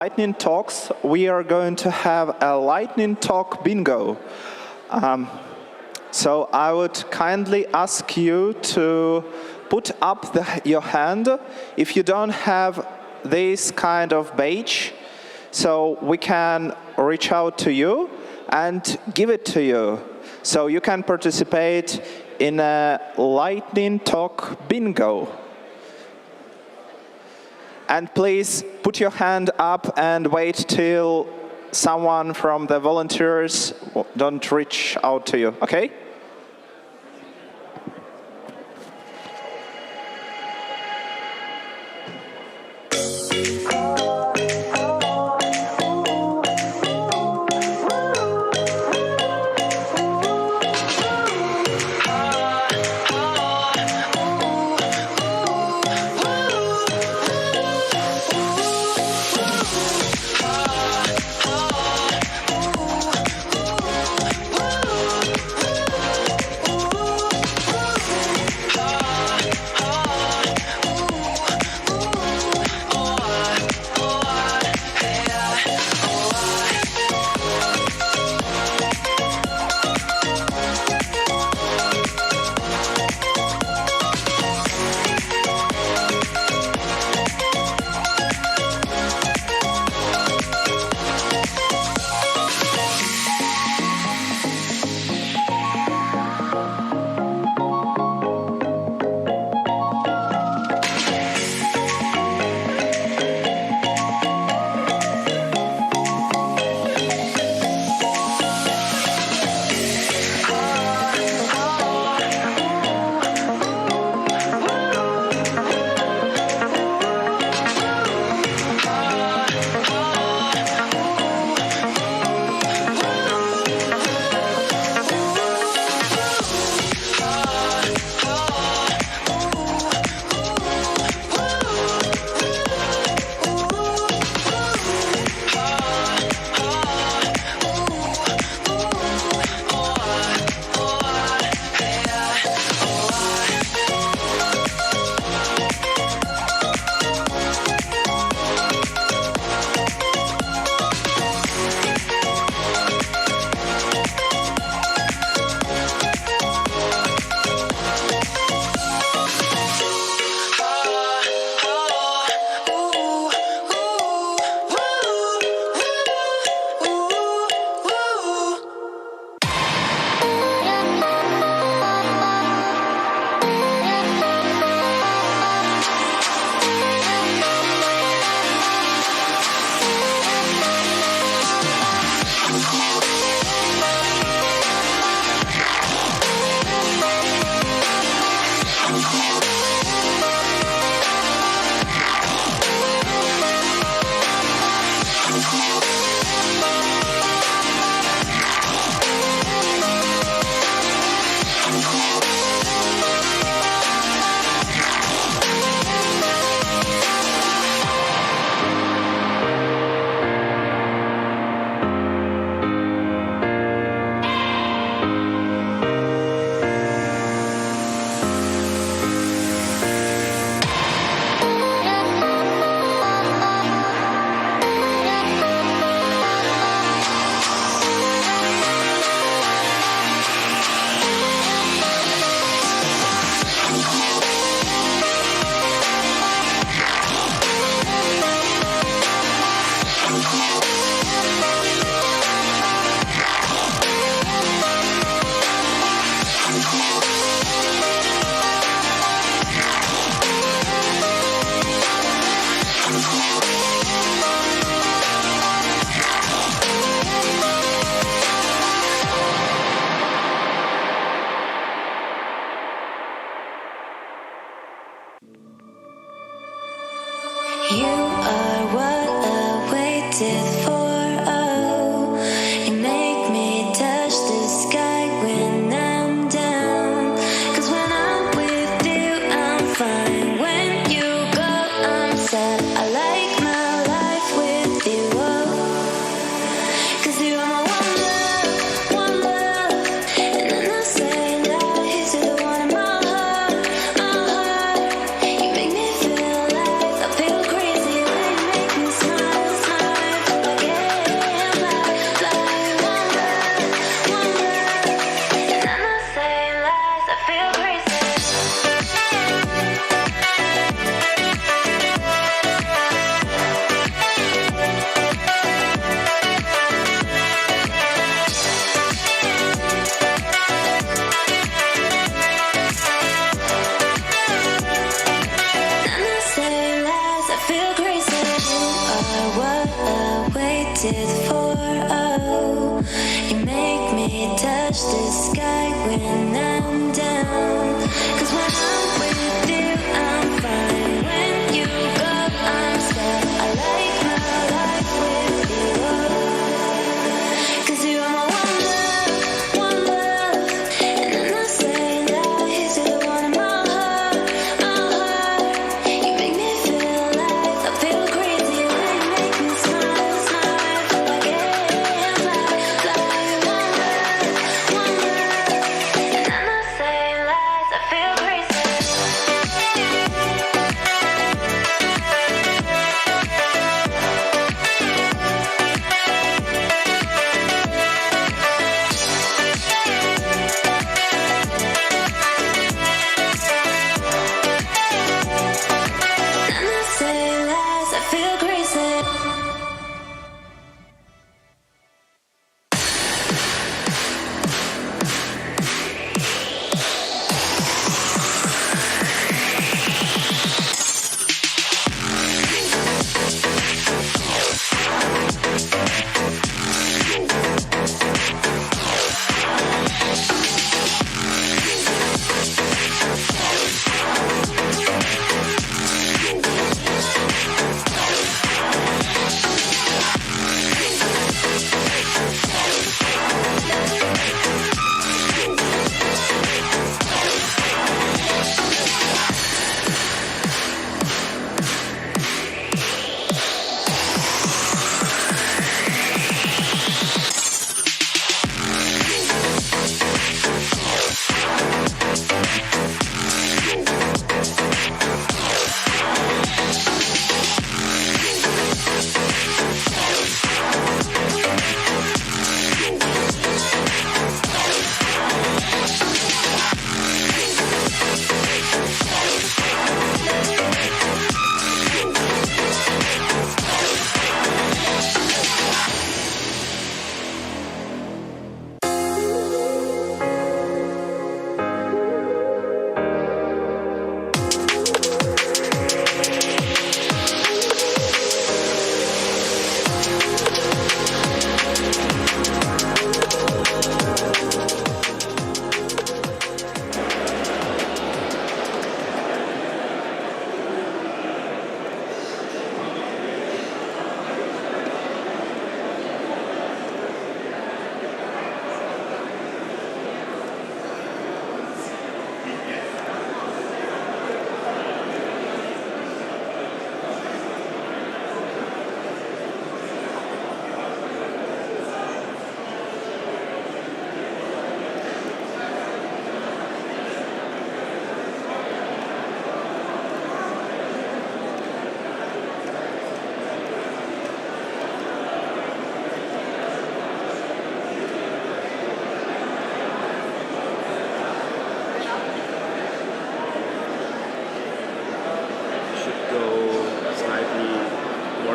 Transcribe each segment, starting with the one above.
Lightning Talks, we are going to have a Lightning Talk bingo. So I would kindly ask you to put up your hand if you don't have this kind of badge, so we can reach out to you and give it to you. So you can participate in a Lightning Talk bingo. And please put your hand up and wait till someone from the volunteers don't reach out to you, okay? You are what I waited to the 4-0. You make me touch the sky when I'm down. 'Cause when I'm with you, I'm fine. When you go, I'm sad. I like my life with you. 'Cause you are my one love, and I'm not saying lies. You're the one in my heart, my heart. You make me feel alive. I feel crazy when you make me smile, smile. I can't fly, fly. One love, and I'm not saying lies. I feel crazy. I'm not saying lies. I feel crazy.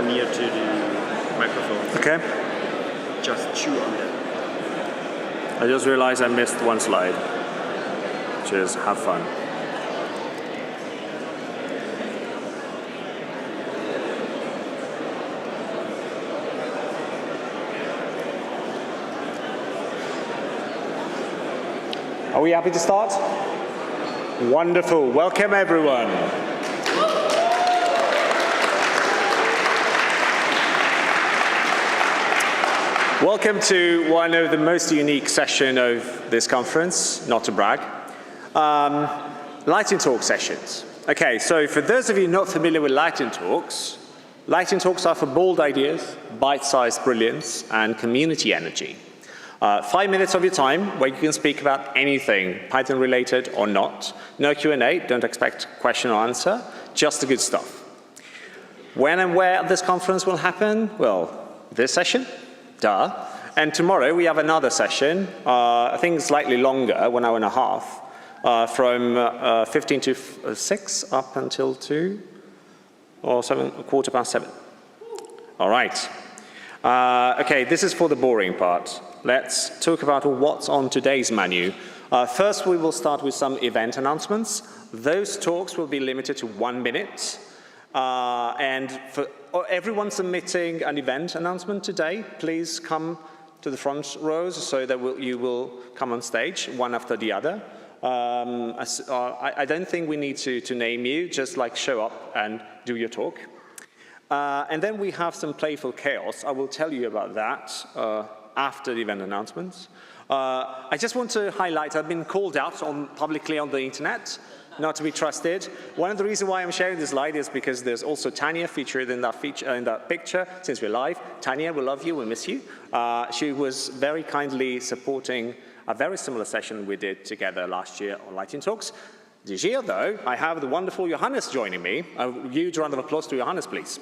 Near to the microphone. Okay. Just chew on it. I just realized I missed one slide, which is have fun. Are we happy to start? Wonderful. Welcome, everyone. Welcome to one of the most unique sessions of this conference, not to brag, Lightning Talk sessions. Okay, so for those of you not familiar with Lightning Talks are for bold ideas, bite-sized brilliance, and community energy. 5 minutes of your time where you can speak about anything, Python related or not. No Q&A, don't expect question or answer, just the good stuff. When and where this conference will happen? Well, this session. Duh. And tomorrow we have another session, I think slightly longer, 1 hour and a half, from 15 to 6 up until 2 or 7, 7:15. All right. Okay, this is for the boring part. Let's talk about what's on today's menu. First, we will start with some event announcements. Those talks will be limited to 1 minute. And for everyone submitting an event announcement today, please come to the front rows so that you will come on stage one after the other. I don't think we need to name you, just like show up and do your talk. And then we have some playful chaos. I will tell you about that after the event announcements. I just want to highlight, I've been called out publicly on the internet, not to be trusted. One of the reasons why I'm sharing this slide is because there's also Tanya featured in that picture, since we're live. Tanya, we love you, we miss you. She was very kindly supporting a very similar session we did together last year on Lightning Talks. This year, though, I have the wonderful Johannes joining me. A huge round of applause to Johannes, please.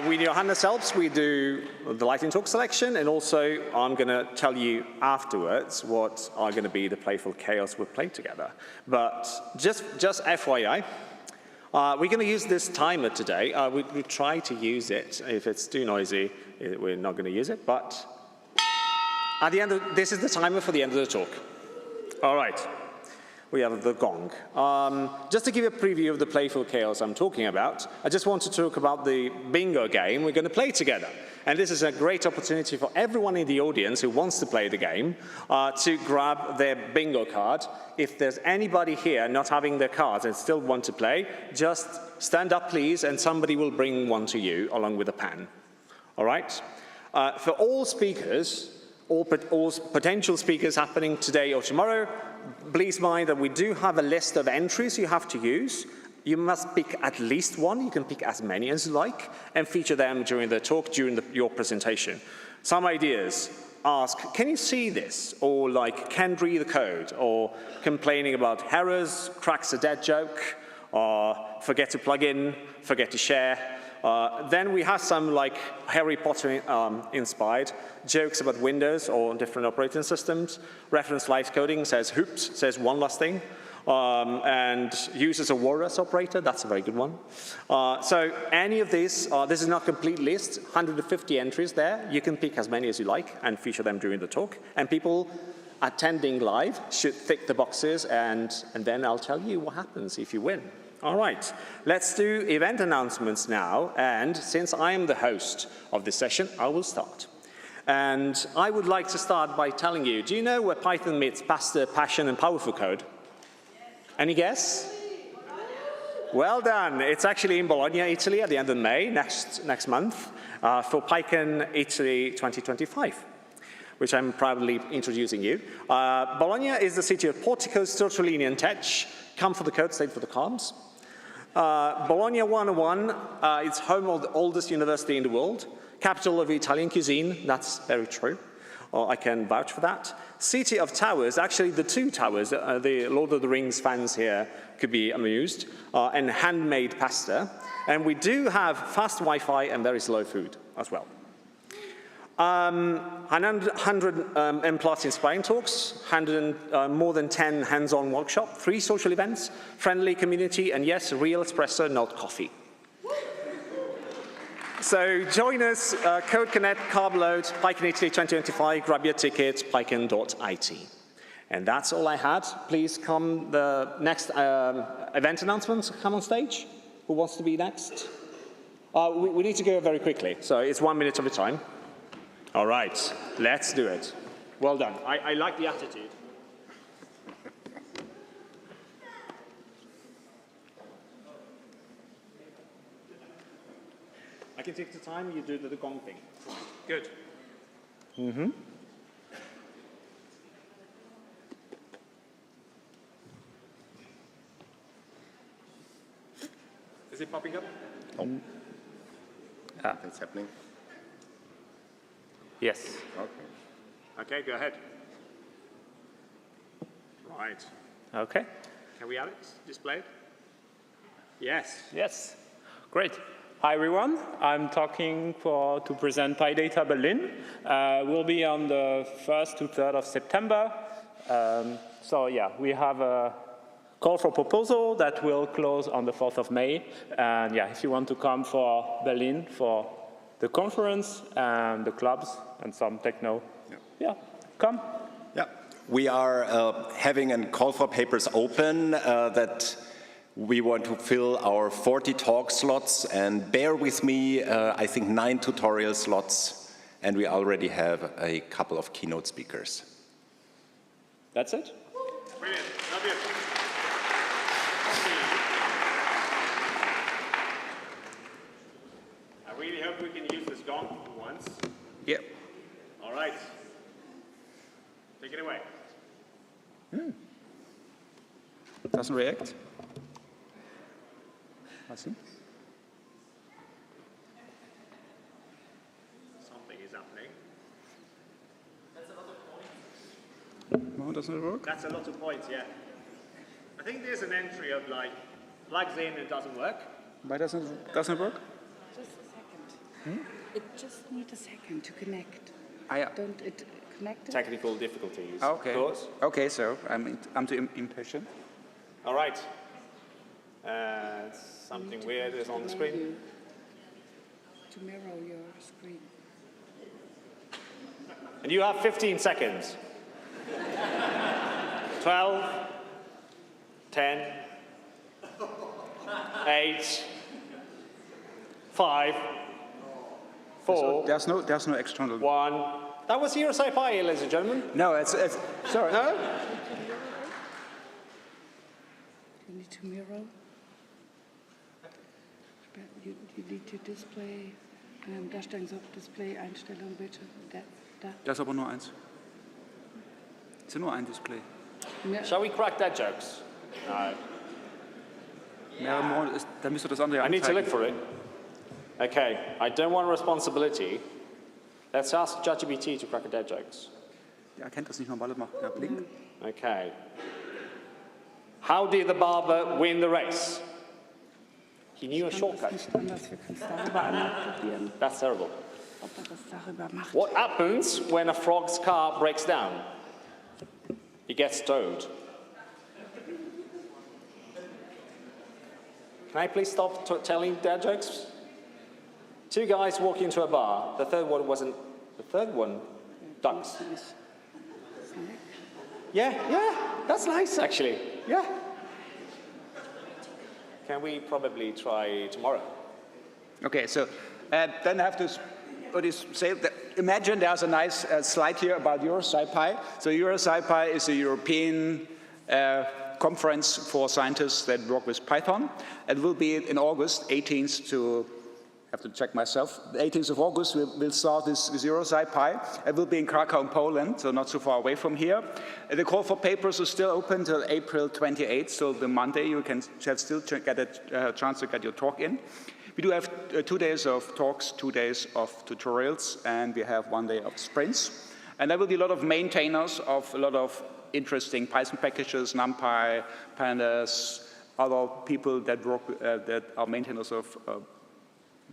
With Johannes helps, we do the Lightning Talk selection, and also I'm going to tell you afterwards what are going to be the playful chaos we'll play together. But just FYI, we're going to use this timer today. We try to use it. If it's too noisy, we're not going to use it. But at the end of, this is the timer for the end of the talk. All right. We have the gong. Just to give you a preview of the playful chaos I'm talking about, I just want to talk about the bingo game we're going to play together. And this is a great opportunity for everyone in the audience who wants to play the game to grab their bingo card. If there's anybody here not having their cards and still want to play, just stand up, please, and somebody will bring one to you along with a pen. All right? For all speakers, all potential speakers happening today or tomorrow, please mind that we do have a list of entries you have to use. You must pick at least one. You can pick as many as you like and feature them during the talk, during your presentation. Some ideas. Ask, can you see this? Or like, can't read the code? Or complaining about errors, cracks a dead joke, or forget to plug in, forget to share. Then we have some like Harry Potter inspired jokes about Windows or different operating systems. Reference live coding says hoops, says one last thing, and uses a walrus operator. That's a very good one. So any of these, this is not a complete list, 150 entries there. You can pick as many as you like and feature them during the talk. And people attending live should tick the boxes, and then I'll tell you what happens if you win. All right, let's do event announcements now, and since I am the host of this session, I will start. And I would like to start by telling you, do you know where Python meets pasta, passion, and powerful code? Any guess? Well done. It's actually in Bologna, Italy, at the end of May, next month, for PyConDE Italy 2025. Which I'm proudly introducing you. Bologna is the city of porticos, tortellini, and tech. Come for the code, stay for the calms. Bologna 101, it's home of the oldest university in the world, capital of Italian cuisine, that's very true. I can vouch for that. City of towers, actually the two towers, the Lord of the Rings fans here could be amused, and handmade pasta. And we do have fast Wi-Fi and very slow food as well. 100 M+ inspiring talks, more than 10 hands-on workshops, 3 social events, friendly community, and yes, real espresso, not coffee. So join us, Code Connect, Carb Load, PyCon Italy 2025, grab your ticket, pycon.it. And that's all I had. Please come, the next event announcements, come on stage. Who wants to be next? We need to go very quickly, so it's 1 minute of a time. All right, let's do it. Well done. I like the attitude. I can take the time, you do the gong thing. Good. Mm-hmm. Is it popping up? Oh. It's happening. Yes. Okay. Okay, go ahead. Right. Okay. Can we have it displayed? Yes. Yes. Great. Hi, everyone. I'm talking to present PyData Berlin. We'll be on the 1st to 3rd of September. So yeah, we have a call for proposal that will close on the 4th of May. And yeah, if you want to come for Berlin for the conference and the clubs and some techno, yeah, come. Yeah, we are having a call for papers open that we want to fill our 40 talk slots, and bear with me, I think 9 tutorial slots, and we already have a couple of keynote speakers. That's it? Brilliant. Love you. I really hope we can use this gong for once. Yep. All right. Take it away. Doesn't react. I see. Something is happening. No, doesn't it work? That's a lot of points, yeah. I think there's an entry of like, plugs in and doesn't work. Why doesn't it work? Just a second. It just needs a second to connect. Ah, yeah. Don't it connect? It? Technical difficulties, Okay. of course. Okay, so I'm too impatient. All right. Something weird is on the screen. To mirror your screen. And you have 15 seconds. 12, 10, 8, 5, 4, There's no external. 1. That was Zero SciPy, ladies and gentlemen. No, it's sorry. No? You need to mirror. You need to display. Darstellungsdisplay Einstellung bitte. Da. Das ist aber nur eins. Es ist nur ein Display. Shall we crack dead jokes? No. Dann müsste das andere I need to look anzeigen. for it. Okay, I don't want responsibility. Let's ask ChatGPT to crack a dead jokes. Der erkennt das nicht normal. Ja, blink. Okay. How did the barber win the race? He knew a shortcut. Nicht anders. Wir können es darüber einmal probieren, That's terrible. ob das darüber macht. What happens when a frog's car breaks down? He gets towed. Can I please stop telling dad jokes? 2 guys walk into a bar. The third one ducks. Yeah, that's nice actually. Yeah. Can we probably try tomorrow? Okay, so then I have to say that imagine there's a nice slide here about Euro SciPy. So Euro SciPy is a European conference for scientists that work with Python. It will be in August, 18th to, I have to check myself, the 18th of August we'll start this with Euro SciPy. It will be in Krakow in Poland, so not so far away from here. The call for papers is still open till April 28th, so the Monday you can still get a chance to get your talk in. We do have 2 days of talks, 2 days of tutorials, and we have 1 day of sprints. And there will be a lot of maintainers of a lot of interesting Python packages, NumPy, pandas, other people that work that are maintainers of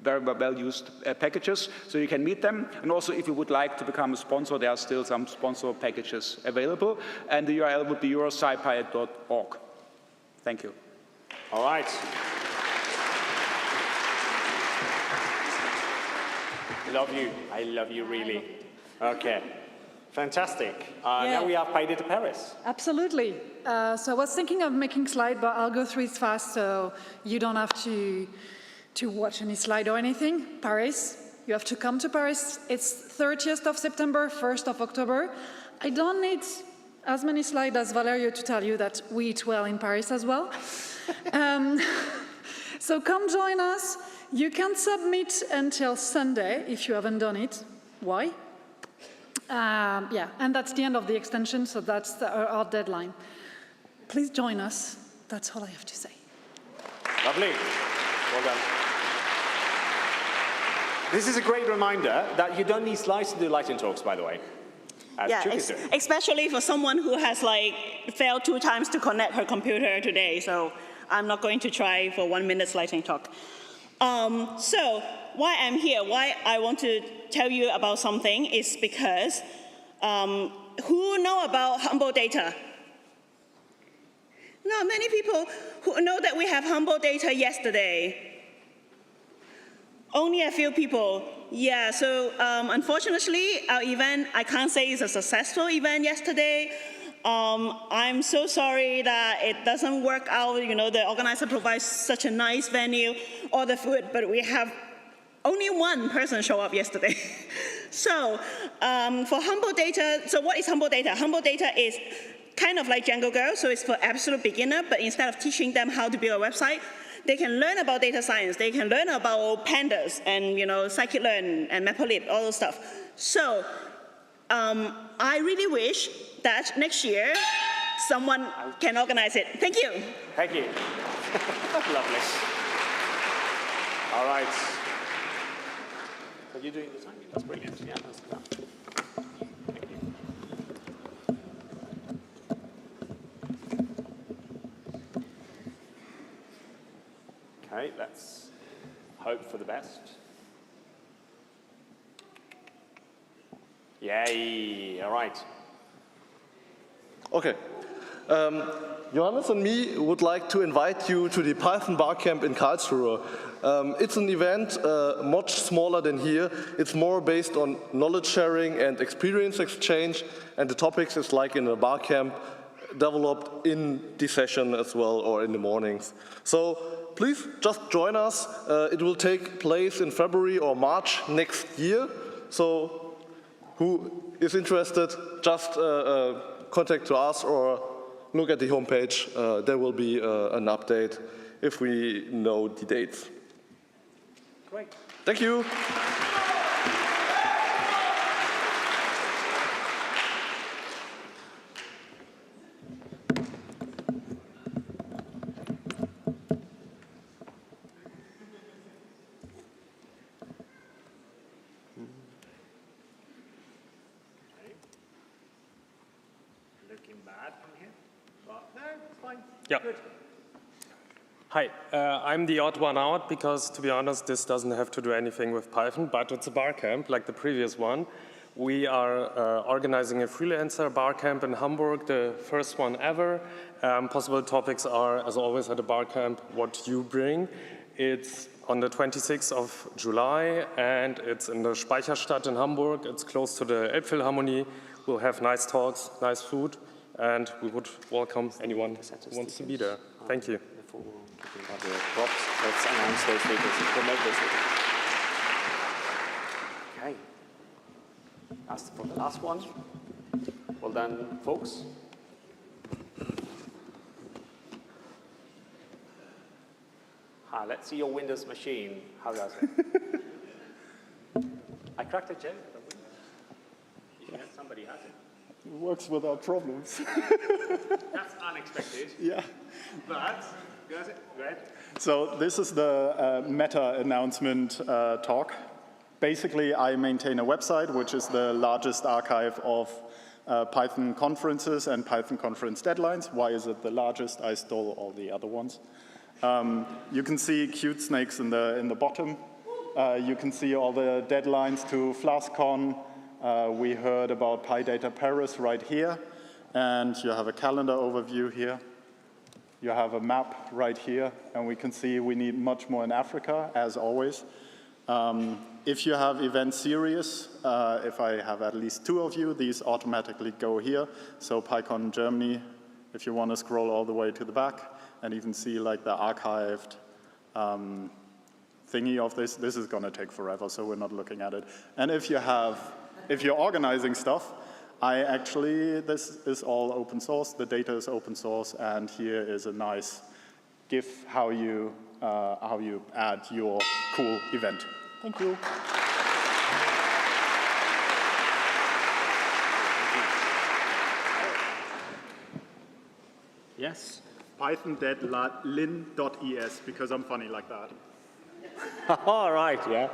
very well-used packages, so you can meet them. And also, if you would like to become a sponsor, there are still some sponsor packages available, and the URL would be euroscipy.org. Thank you. All right. I love you really. Okay. Fantastic. Now we have PyData Paris. Absolutely. So I was thinking of making slide, but I'll go through it fast so you don't have to watch any slide or anything. Paris, you have to come to Paris. It's 30th of September, 1st of October. I don't need as many slides as Valerio to tell you that we eat well in Paris as well. So come join us. You can submit until Sunday if you haven't done it. Why? And that's the end of the extension, so that's our deadline. Please join us. That's all I have to say. Lovely. Well done. This is a great reminder that you don't need slides to do lightning talks, by the way. Especially for someone who has failed 2 times to connect her computer today. So I'm not going to try for 1 minute lightning talk. So why I'm here, why I want to tell you about something is because who know about humble data? Not many people who know that we have humble data yesterday. Only a few people. Yeah, so unfortunately, our event, I can't say it's a successful event yesterday. I'm so sorry that it doesn't work out. You know, the organizer provides such a nice venue, all the food, but we have only one person show up yesterday. So for Humble Data, so what is Humble Data? Humble Data is kind of like Django Girl, so it's for absolute beginner, but instead of teaching them how to build a website, they can learn about data science, they can learn about pandas and, you know, scikit-learn and matplotlib, all those stuff. So I really wish that next year someone can organize it. Thank you. Thank you. Lovely. All right. So you're doing the timing. That's brilliant. Yeah, that's good. Thank you. Okay, let's hope for the best. Yay, all right. Okay. Johannes and me would like to invite you to the Python Barcamp in Karlsruhe. It's an event much smaller than here. It's more based on knowledge sharing and experience exchange, and the topics is like in a barcamp developed in the session as well or in the mornings. So please just join us. It will take place in February or March next year. So who is interested, just contact to us or look at the homepage. There will be an update if we know the dates. Great. Thank you. Looking bad from here, but no, it's fine. Yeah. Good. Hi, I'm the odd one out because, to be honest, this doesn't have to do anything with Python, but it's a barcamp like the previous one. We are organizing a freelancer barcamp in Hamburg, the first one ever. Possible topics are, as always at a barcamp, what you bring. It's on the 26th of July, and it's in the Speicherstadt in Hamburg. It's close to the Elbphilharmonie. We'll have nice talks, nice food, and we would welcome anyone who wants to be there. Thank you. Talking about the props, let's announce those figures and promote those figures. Okay. That's for the last one. Well done, folks. Let's see your Windows machine. How does it? I cracked a joke. Yeah. Somebody has it. It works without problems. That's unexpected. Yeah. But, go ahead. So this is the meta announcement talk. Basically, I maintain a website, which is the largest archive of Python conferences and Python conference deadlines. Why is it the largest? I stole all the other ones. You can see cute snakes in the bottom. You can see all the deadlines to FlaskCon. We heard about PyData Paris right here. And you have a calendar overview here. You have a map right here. And we can see we need much more in Africa, as always. If you have event series, if I have at least 2 of you, these automatically go here. So PyCon Germany, if you want to scroll all the way to the back and even see like the archived thingy of this is going to take forever, so we're not looking at it. And if you're organizing stuff, this is all open source, the data is open source, and here is a nice GIF how you add your cool event. Thank you. Yes? Python.lin.es, because I'm funny like that. All right, yeah.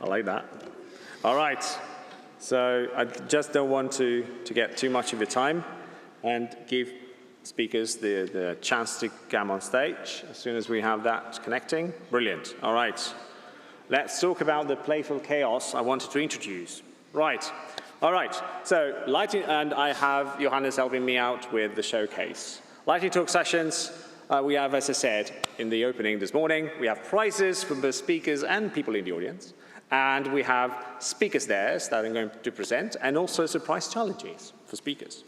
I like that. All right. So I just don't want to get too much of your time and give speakers the chance to come on stage as soon as we have that connecting. Brilliant. All right. Let's talk about the playful chaos I wanted to introduce. Right. All right. So lightning, and I have Johannes helping me out with the showcase. Lightning talk sessions. We have, as I said in the opening this morning, we have prizes from the speakers and people in the audience. And we have speakers there that I'm going to present, and also surprise challenges for speakers.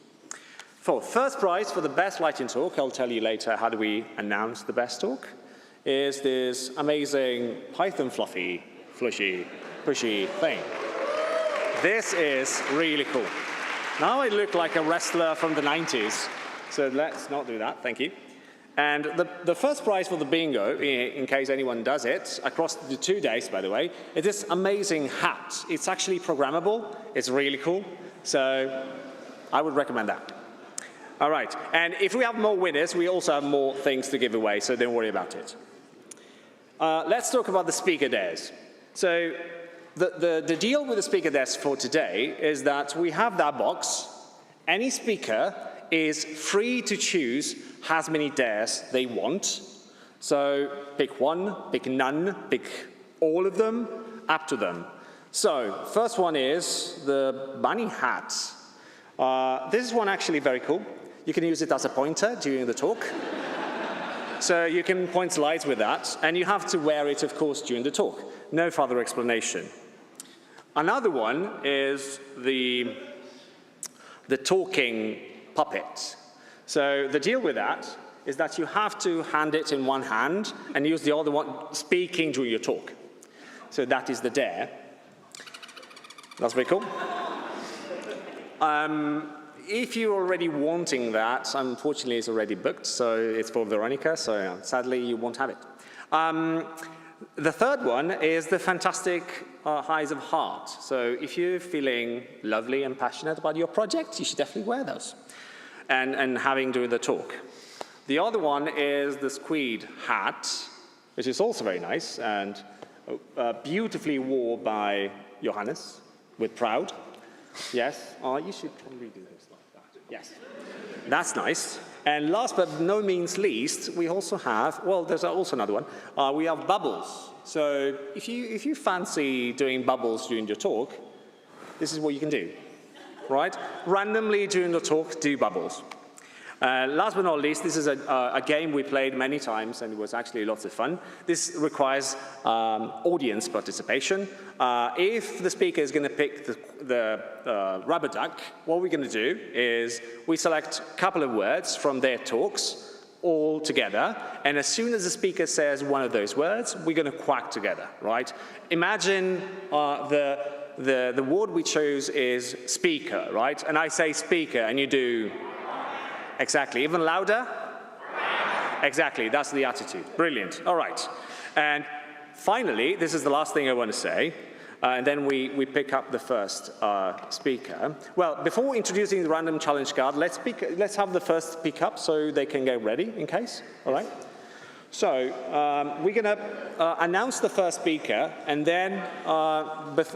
For first prize for the best lightning talk, I'll tell you later how do we announce the best talk, is this amazing Python fluffy, flushy, pushy thing. This is really cool. Now I look like a wrestler from the 90s, so let's not do that, thank you. And the first prize for the bingo, in case anyone does it, across the 2 days, by the way, is this amazing hat. It's actually programmable. It's really cool. So I would recommend that. All right. And if we have more winners, we also have more things to give away, so don't worry about it. Let's talk about the speaker dares. So the deal with the speaker dares for today is that we have that box. Any speaker is free to choose as many dares they want. So pick one, pick none, pick all of them, up to them. So first one is the bunny hat. This is one actually very cool. You can use it as a pointer during the talk. So you can point slides with that, and you have to wear it, of course, during the talk. No further explanation. Another one is the talking puppet. So the deal with that is that you have to hand it in one hand and use the other one speaking during your talk. So that is the dare. That's very cool. If you're already wanting that, unfortunately it's already booked, so it's for Veronica, so sadly you won't have it. The third one is the fantastic highs of heart. So if you're feeling lovely and passionate about your project, you should definitely wear those and having during the talk. The other one is the squid hat, which is also very nice and beautifully worn by Johannes with proud. Yes, you should probably do this like that. Yes, that's nice. And last but no means least, we also have, well, there's also another one. We have bubbles. So if you fancy doing bubbles during your talk, this is what you can do, right? Randomly during the talk, do bubbles. Last but not least, this is a game we played many times, and it was actually lots of fun. This requires audience participation. If the speaker is going to pick the rubber duck, what we're going to do is we select a couple of words from their talks all together, and as soon as the speaker says one of those words, we're going to quack together, right? Imagine the word we chose is speaker, right? And I say speaker, and you do... Exactly. Even louder? Exactly. That's the attitude. Brilliant. All right. And finally, this is the last thing I want to say, and then we pick up the first speaker. Well, before introducing the random challenge card, let's have the first speak up so they can get ready in case. All right. So we're going to announce the first speaker, and then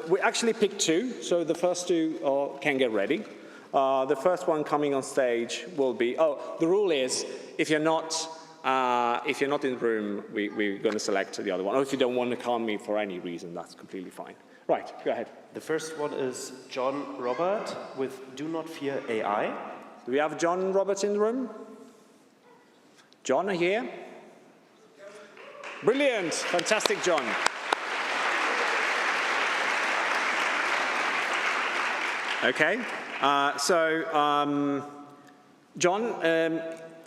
we actually pick two, so the first two can get ready. The first one coming on stage will be, the rule is if you're not in the room, we're going to select the other one. Or if you don't want to call me for any reason, that's completely fine. Right, go ahead. The first one is John Robert with Do Not Fear AI. Do we have John Robert in the room? John, are you here? Brilliant, fantastic, John. Okay. John,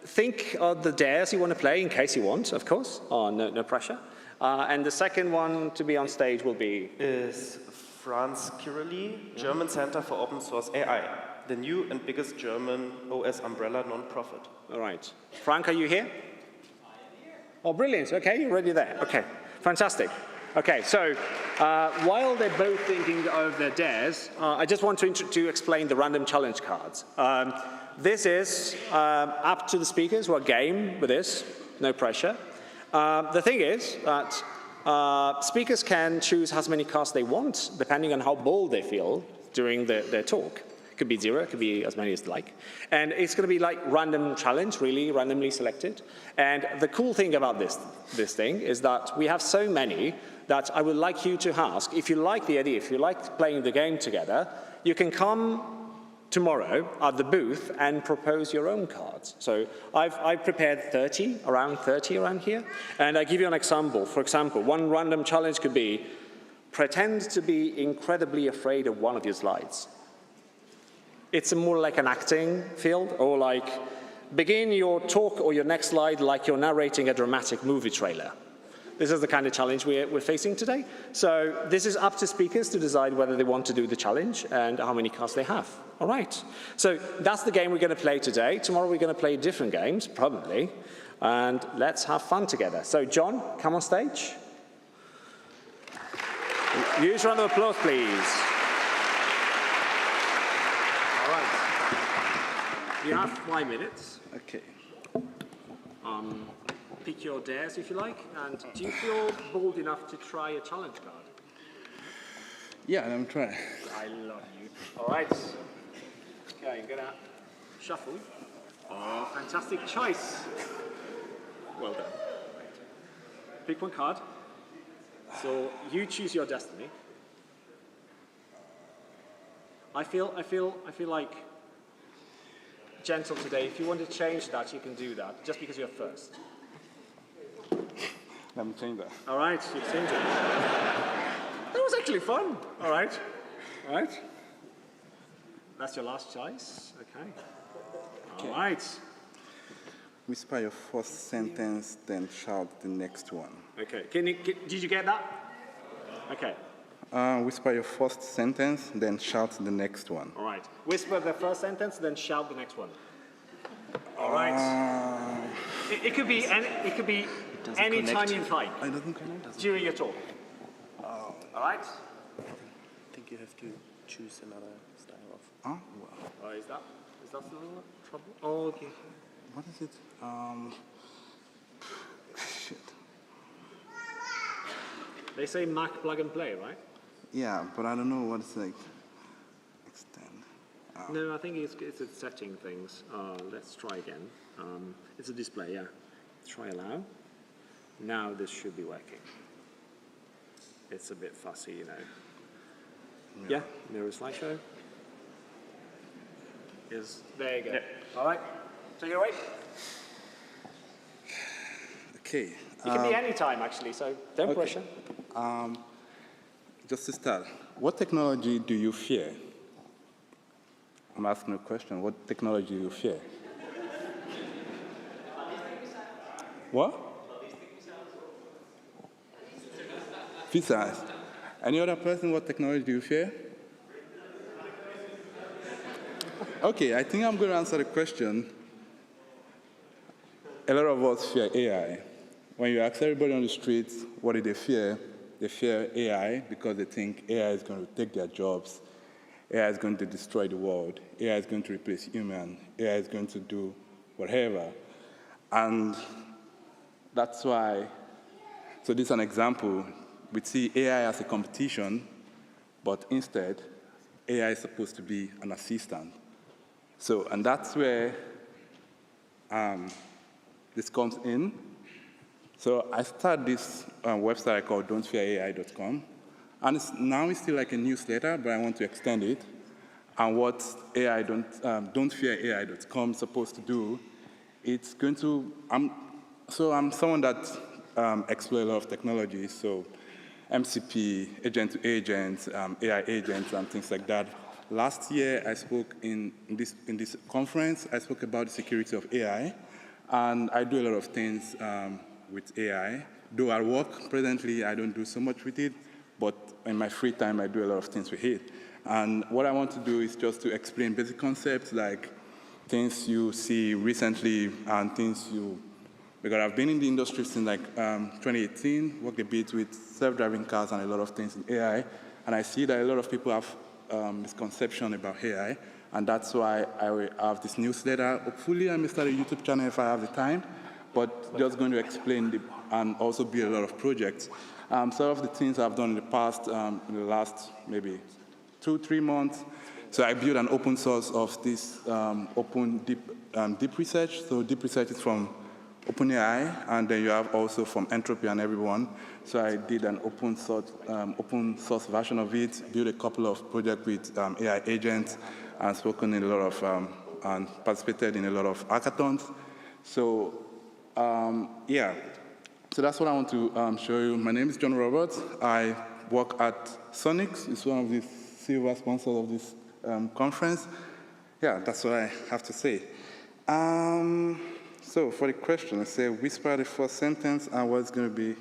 think of the dares you want to play in case you want, of course. No pressure. And the second one to be on stage will be? Is Franz Kirili, German Center for Open Source AI, the new and biggest German OS umbrella non-profit. All right. Frank, are you here? Oh, brilliant. Okay, you're already there. Okay, fantastic. Okay, so while they're both thinking of their dares, I just want to explain the random challenge cards. This is up to the speakers who are game with this, no pressure. The thing is that speakers can choose as many cards they want, depending on how bold they feel during their talk. It could be 0, it could be as many as they like. And it's going to be like random challenge, really randomly selected. And the cool thing about this thing is that we have so many that I would like you to ask, if you like the idea, if you like playing the game together, you can come tomorrow at the booth and propose your own cards. So I've prepared around 30 around here, and I give you an example. For example, one random challenge could be, pretend to be incredibly afraid of one of your slides. It's more like an acting field, or like begin your talk or your next slide like you're narrating a dramatic movie trailer. This is the kind of challenge we're facing today. So this is up to speakers to decide whether they want to do the challenge and how many cards they have. All right. So that's the game we're going to play today. Tomorrow we're going to play different games, probably. And let's have fun together. So John, come on stage. Huge round of applause, please. All right. You have 5 minutes. Okay. Pick your dares if you like. And do you feel bold enough to try a challenge card? Yeah, I'm trying. I love you. All right. Okay, I'm going to shuffle. Oh, fantastic choice. Well done. Pick one card. So you choose your destiny. I feel like gentle today. If you want to change that, you can do that, just because you're first. Let me change that. All right, you change it. That was actually fun. All right. All right. That's your last choice. Okay. All right. Whisper your first sentence, then shout the next one. Okay. Did you get that? Okay. Whisper your first sentence, then shout the next one. All right. Whisper the first sentence, then shout the next one. All right. It could be any time you like. It doesn't connect. During your talk. Oh. All right. I think you have to choose another style of. Oh, well. Is that still trouble? Oh, okay. What is it? Shit. They say Mac plug and play, right? Yeah, but I don't know what it's like. Extend. No, I think it's a setting things. Let's try again. It's a display, yeah. Try allow. Now this should be working. It's a bit fussy, you know. Yeah, mirror slideshow. There you go. Yeah. All right. Take it away. Okay. It can be any time, actually, so don't pressure. Just to start, what technology do you fear? I'm asking a question. What technology do you fear? What? Physics. Any other person, what technology do you fear? Okay, I think I'm going to answer the question. A lot of us fear AI. When you ask everybody on the streets what do they fear AI because they think AI is going to take their jobs. AI is going to destroy the world. AI is going to replace human. AI is going to do whatever. And that's why, so this is an example. We see AI as a competition, but instead, AI is supposed to be an assistant. So, and that's where this comes in. So I started this website called don'tfearai.com. And it's still like a newsletter, but I want to extend it. And what don'tfearai.com is supposed to do, it's going to, I'm someone that explores a lot of technology, so MCP, agent-to-agent, AI agents, and things like that. Last year, I spoke in this conference, I spoke about the security of AI, and I do a lot of things with AI. Though at work, presently, I don't do so much with it, but in my free time, I do a lot of things with it. And what I want to do is just to explain basic concepts like things you see recently and things because I've been in the industry since like 2018, worked a bit with self-driving cars and a lot of things in AI, and I see that a lot of people have misconception about AI, and that's why I will have this newsletter. Hopefully, I may start a YouTube channel if I have the time, but just going to explain and also build a lot of projects. Some of the things I've done in the past, in the last maybe 2-3 months. So I built an open source of this open deep research. So deep research is from OpenAI, and then you have also from Entropy and everyone. So I did an open source version of it, built a couple of projects with AI agents, and spoken in a lot of, and participated in a lot of hackathons. So yeah, so that's what I want to show you. My name is John Roberts. I work at Sonics. It's one of the silver sponsors of this conference. Yeah, that's what I have to say. So for the question, I say whisper the first sentence and what's going to be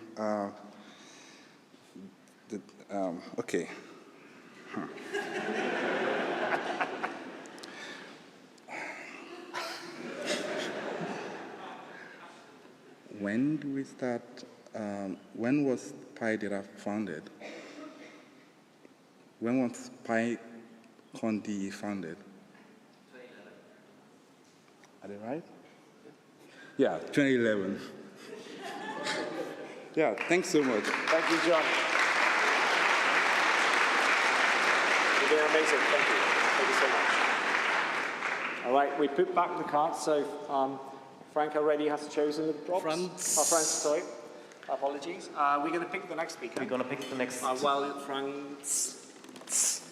okay. When do we start? When was PyData founded? When was PyConDE founded? Are they right? Yeah, 2011. Yeah, thanks so much. Thank you, John. You're doing amazing. Thank you. Thank you so much. All right, we put back the cards. So Frank already has chosen the drops. Franz, sorry. Apologies. We're going to pick the next speaker. We're going to pick the next. While Franz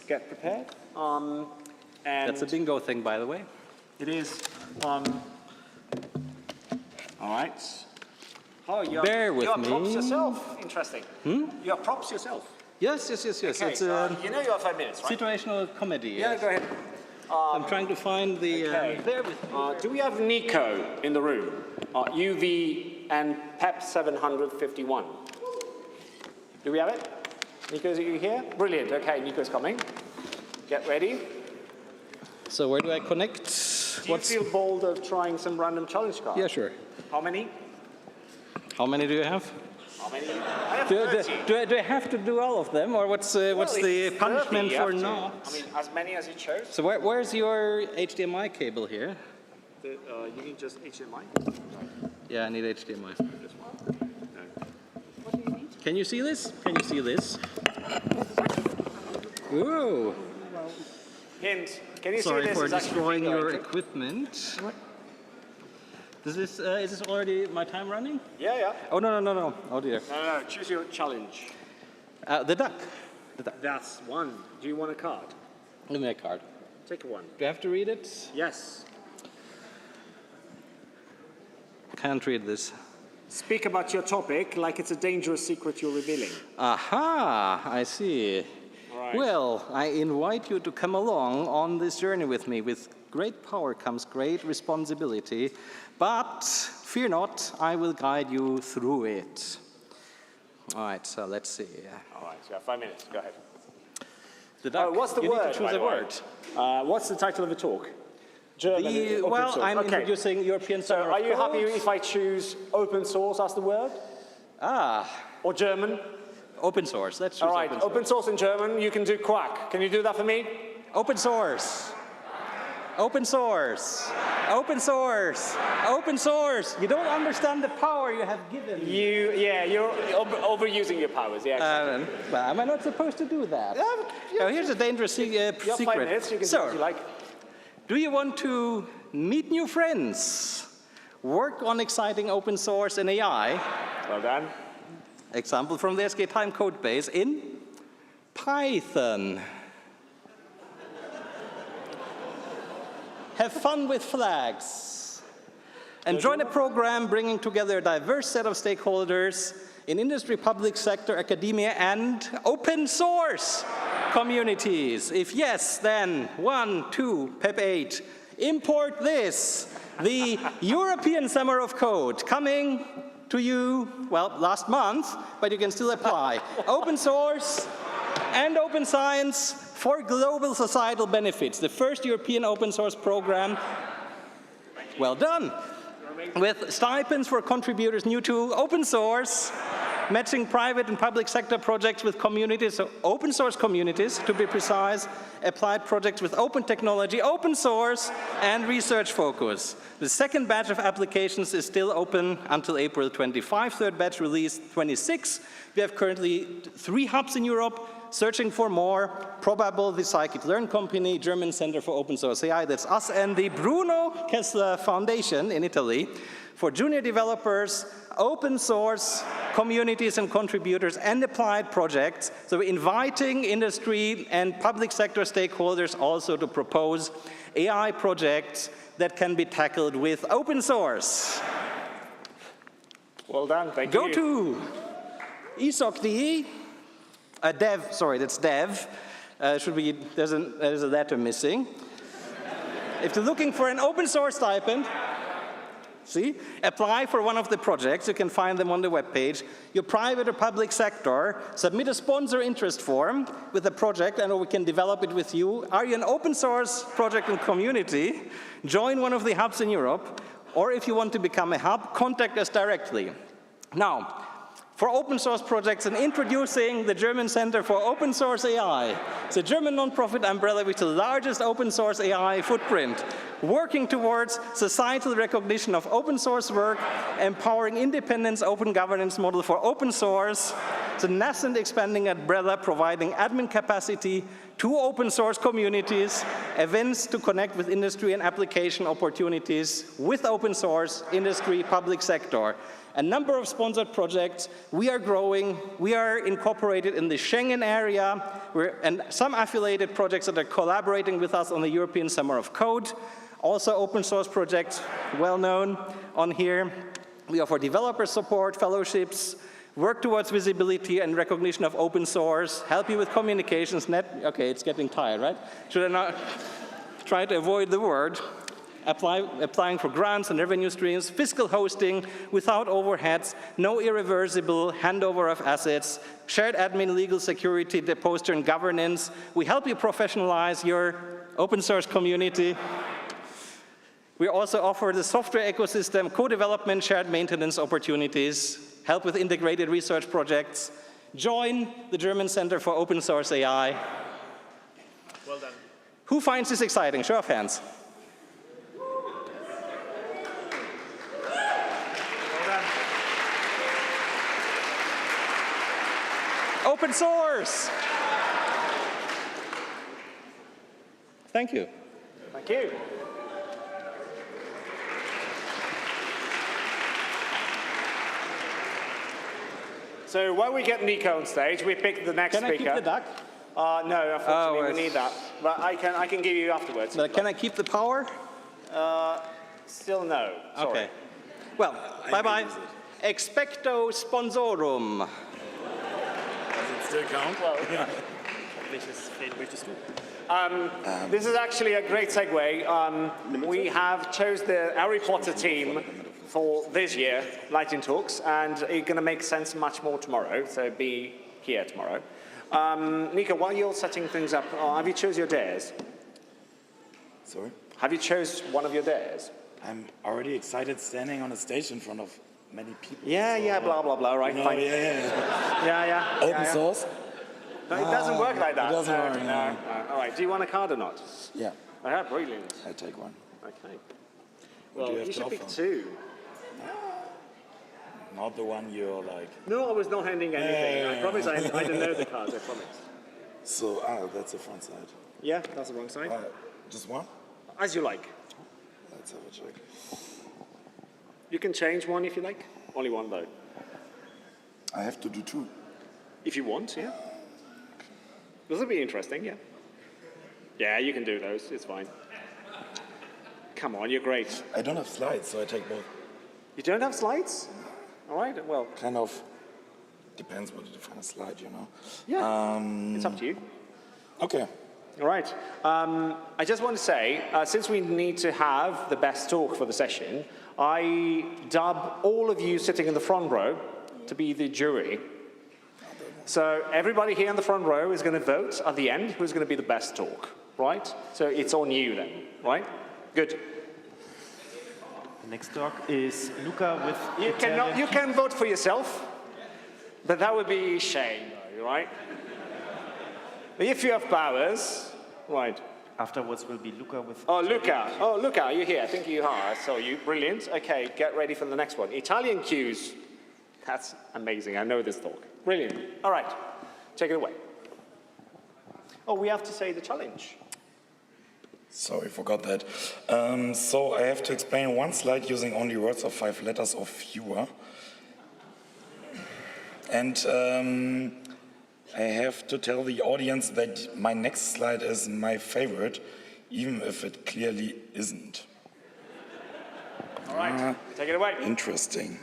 get prepared. And That's a bingo thing, by the way. It is. All right. Oh, you Bear with have me. props yourself. Interesting. You have props yourself. Yes. Okay, It's you know you have 5 minutes, right? situational comedy. Yeah, yes. go ahead. I'm trying to find the... bear with me. Do we have Nico in the room? UV and PEP 751. Do we have it? Nico, are you here? Brilliant. Okay, Nico's coming. Get ready. So where do I connect? Do you feel bold of trying some random challenge cards? Yeah, sure. How many? How many do you have? How many? I have Do 30. I have to do all of them, or what's the punishment 30, for you have to. not? I mean, as many as you chose. So where's your HDMI cable here? You need just HDMI? Yeah, I need HDMI. Can you see this? Can you see this? Ooh. Hint. Can you Sorry see this? for It's actually destroying your video. equipment. Is this already my time running? Yeah. Oh, no. Oh, dear. No. Choose your challenge. The duck. That's one. Do you want a card? Give me a card. Take one. Do I have to read it? Yes. Can't read this. Speak about your topic like it's a dangerous secret you're revealing. Aha, I see. Right. Well, I invite you to come along on this journey with me. With great power comes great responsibility, but fear not, I will guide you through it. All right, so let's see. All right, so you have 5 minutes. Go ahead. The duck. What's the You word? need to choose by a the way? word. What's the title of the talk? German. Well, I'm introducing European Summer Are of you happy Code. if I choose open source as the word? Or German? Open source. Let's choose All right, open source in German. You can do quack. Can you do that for me? Open source. Open source. Open source. Open source. You don't understand the power you have given. You're overusing your powers. Yeah. Exactly. Well, am I not supposed to do that? Now, here's a dangerous You have 5 secret. minutes. You can do what you like. Do you want to meet new friends? Work on exciting open source and AI? Well done. Example from the SK Time code base in Python. Have fun with flags. And join a program bringing together a diverse set of stakeholders in industry, public sector, academia, and open source communities. If yes, then 1, 2, PEP 8. Import this, the European Summer of Code, coming to you, well, last month, but you can still apply. Open source and open science for global societal benefits. The first European open source program. Well done. With stipends for contributors new to open source, matching private and public sector projects with communities, so open source communities, to be precise, applied projects with open technology, open source, and research focus. The second batch of applications is still open until April 25, third batch released 26. We have currently 3 hubs in Europe, searching for more. Probable, the Scikit-Learn company, German Center for Open Source AI, that's us, and the Bruno Kessler Foundation in Italy for junior developers, open source communities and contributors, and applied projects. So we're inviting industry and public sector stakeholders also to propose AI projects that can be tackled with open source. Well done, thank you. Go to ESOC.de. Dev, sorry, that's dev. Should be, there's a letter missing. If you're looking for an open source stipend, see, apply for one of the projects. You can find them on the webpage. Your private or public sector, submit a sponsor interest form with a project, and we can develop it with you. Are you an open source project and community? Join one of the hubs in Europe. Or if you want to become a hub, contact us directly. Now, for open source projects and introducing the German Center for Open Source AI. It's a German nonprofit umbrella with the largest open source AI footprint, working towards societal recognition of open source work, empowering independence, open governance model for open source. It's a nascent expanding umbrella providing admin capacity to open source communities, events to connect with industry and application opportunities with open source, industry, public sector. A number of sponsored projects. We are growing. We are incorporated in the Schengen area, and some affiliated projects that are collaborating with us on the European Summer of Code. Also open source projects, well known on here. We offer developer support, fellowships, work towards visibility and recognition of open source, help you with communications, okay, it's getting tired, right? Should I not try to avoid the word? Applying for grants and revenue streams, fiscal hosting without overheads, no irreversible handover of assets, shared admin, legal security, deposter and governance. We help you professionalize your open source community. We also offer the software ecosystem, co-development, shared maintenance opportunities, help with integrated research projects. Join the German Center for Open Source AI. Well done. Who finds this exciting? Show of hands. Open source. Thank you. Thank you. So while we get Nico on stage, we pick the next speaker. Can I keep the duck? No, unfortunately, we need that. But I can give you afterwards. But can I keep the power? Still no. Sorry. Okay. Well, bye-bye. Expecto sponsorum. Still count? Well, this is actually a great segue. We have chose the Harry Potter team for this year, Lightning Talks, and it's going to make sense much more tomorrow, so be here tomorrow. Nico, while you're setting things up, have you chose your dares? Sorry? Have you chose one of your dares? I'm already excited standing on a stage in front of many people. Yeah, so, yeah, blah, blah, blah, right? No, fine. yeah. Open source? No, it doesn't work like that. It doesn't work, no. All right, do you want a card or not? Yeah. Brilliant. I take one. Okay. What do Well, you you should pick offer? two. Not the one you're like... No, I was not handing anything. Yeah. I promise I didn't know the cards, I promise. So, that's the front side. Yeah, that's the wrong side. Just one? As you like. Let's have a check. You can change one if you like. Only one, though. I have to do two. If you want, yeah. This will be interesting, yeah. Yeah, you can do those. It's fine. Come on, you're great. I don't have slides, so I take both. You don't have slides? All right, well. Kind of depends what you define a slide, you know. Yeah, it's up to you. Okay. All right. I just want to say, since we need to have the best talk for the session, I dub all of you sitting in the front row to be the jury. So everybody here in the front row is going to vote at the end who's going to be the best talk, right? So it's on you then, right? Good. The next talk is Luca with... You can vote for yourself, but that would be a shame, though, right? But if you have powers, right. Afterwards will be Luca with... Oh, Luca, you're here. I think you are. I saw you. Brilliant. Okay, get ready for the next one. Italian cues. That's amazing. I know this talk. Brilliant. All right, take it away. Oh, we have to say the challenge. Sorry, forgot that. So I have to explain one slide using only words of 5 letters or fewer. And I have to tell the audience that my next slide is my favorite, even if it clearly isn't. All right, take it away. Interesting.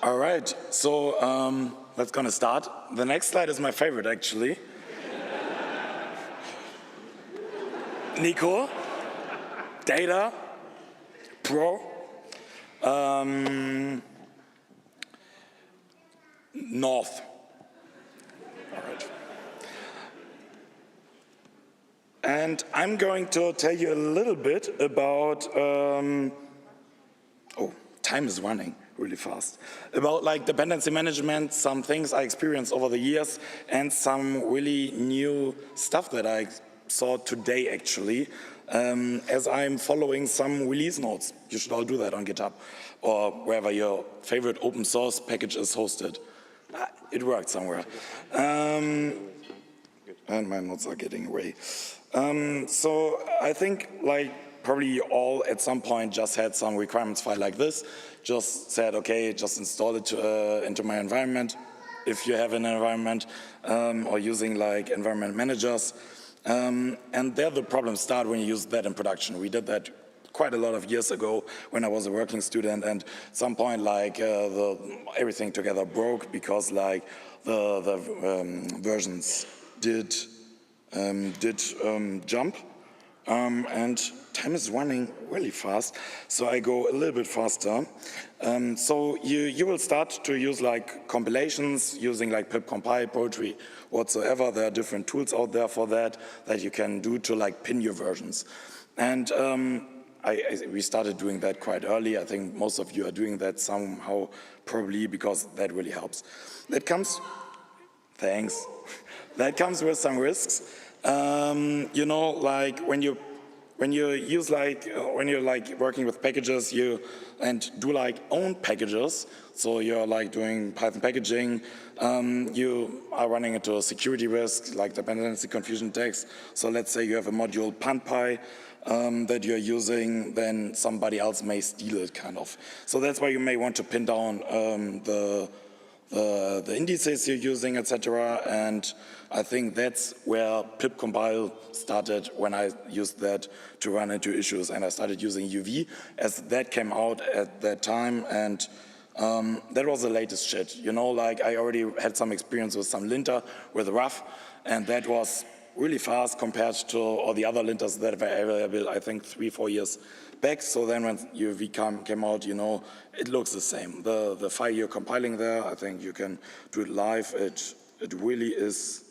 All right, so let's gonna start. The next slide is my favorite, actually. Nico, data, pro, north. All right. And I'm going to tell you a little bit about, oh, time is running really fast, about like dependency management, some things I experienced over the years, and some really new stuff that I saw today actually, as I'm following some release notes. You should all do that on GitHub or wherever your favorite open source package is hosted. It worked somewhere. And my notes are getting away. So I think like probably you all at some point just had some requirements file like this, just said, okay, just install it into my environment, if you have an environment, or using like environment managers. And there the problems start when you use that in production. We did that quite a lot of years ago when I was a working student, and at some point like everything together broke because like the versions did jump, and time is running really fast, so I go a little bit faster. So you will start to use like compilations using like pip-compile, poetry, whatsoever. There are different tools out there for that you can do to like pin your versions. And we started doing that quite early. I think most of you are doing that somehow, probably because that really helps. That comes, thanks. That comes with some risks. You know, like when you use like when you're like working with packages, and do like own packages. So you're like doing Python packaging. You are running into a security risk like dependency confusion attacks. So let's say you have a module PyPy that you're using, then somebody else may steal it, kind of. So that's why you may want to pin down the indices you're using, etc. And I think that's where pip-compile started when I used that to run into issues, and I started using UV as that came out at that time, and that was the latest shit. You know, like I already had some experience with some linter with rough, and that was really fast compared to all the other linters that were available, I think 3-4 years back. So then when UV came out, you know, it looks the same. The file you're compiling there, I think you can do it live. It really is,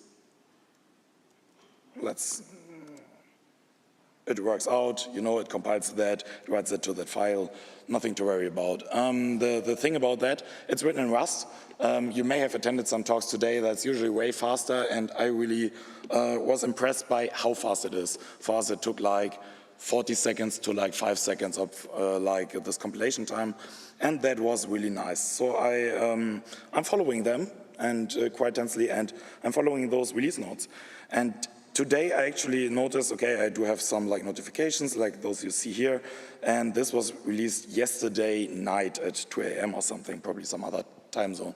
it works out, you know, it compiles that, it writes it to that file, nothing to worry about. The thing about that, it's written in Rust. You may have attended some talks today that's usually way faster, and I really was impressed by how fast it is. For us, it took like 40 seconds to like 5 seconds of like this compilation time, and that was really nice. So I'm following them, and quite tensely, and I'm following those release notes. And today I actually noticed, okay, I do have some like notifications like those you see here, and this was released yesterday night at 2 a.m. or something, probably some other time zone.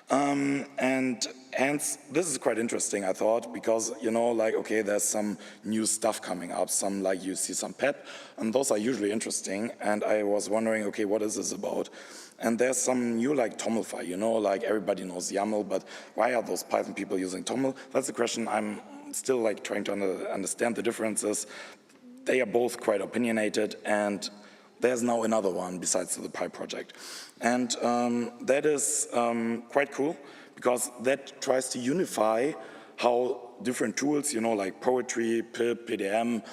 And hence, this is quite interesting, I thought, because, you know, like, okay, there's some new stuff coming up, some, like, you see some PEP, and those are usually interesting, and I was wondering, okay, what is this about? And there's some new, like, TOML file, you know, like, everybody knows YAML, but why are those Python people using TOML? That's the question I'm still, like, trying to understand the differences. They are both quite opinionated, and there's now another one besides the Py project. And that is quite cool, because that tries to unify how different tools, you know, like poetry, pip, PDM,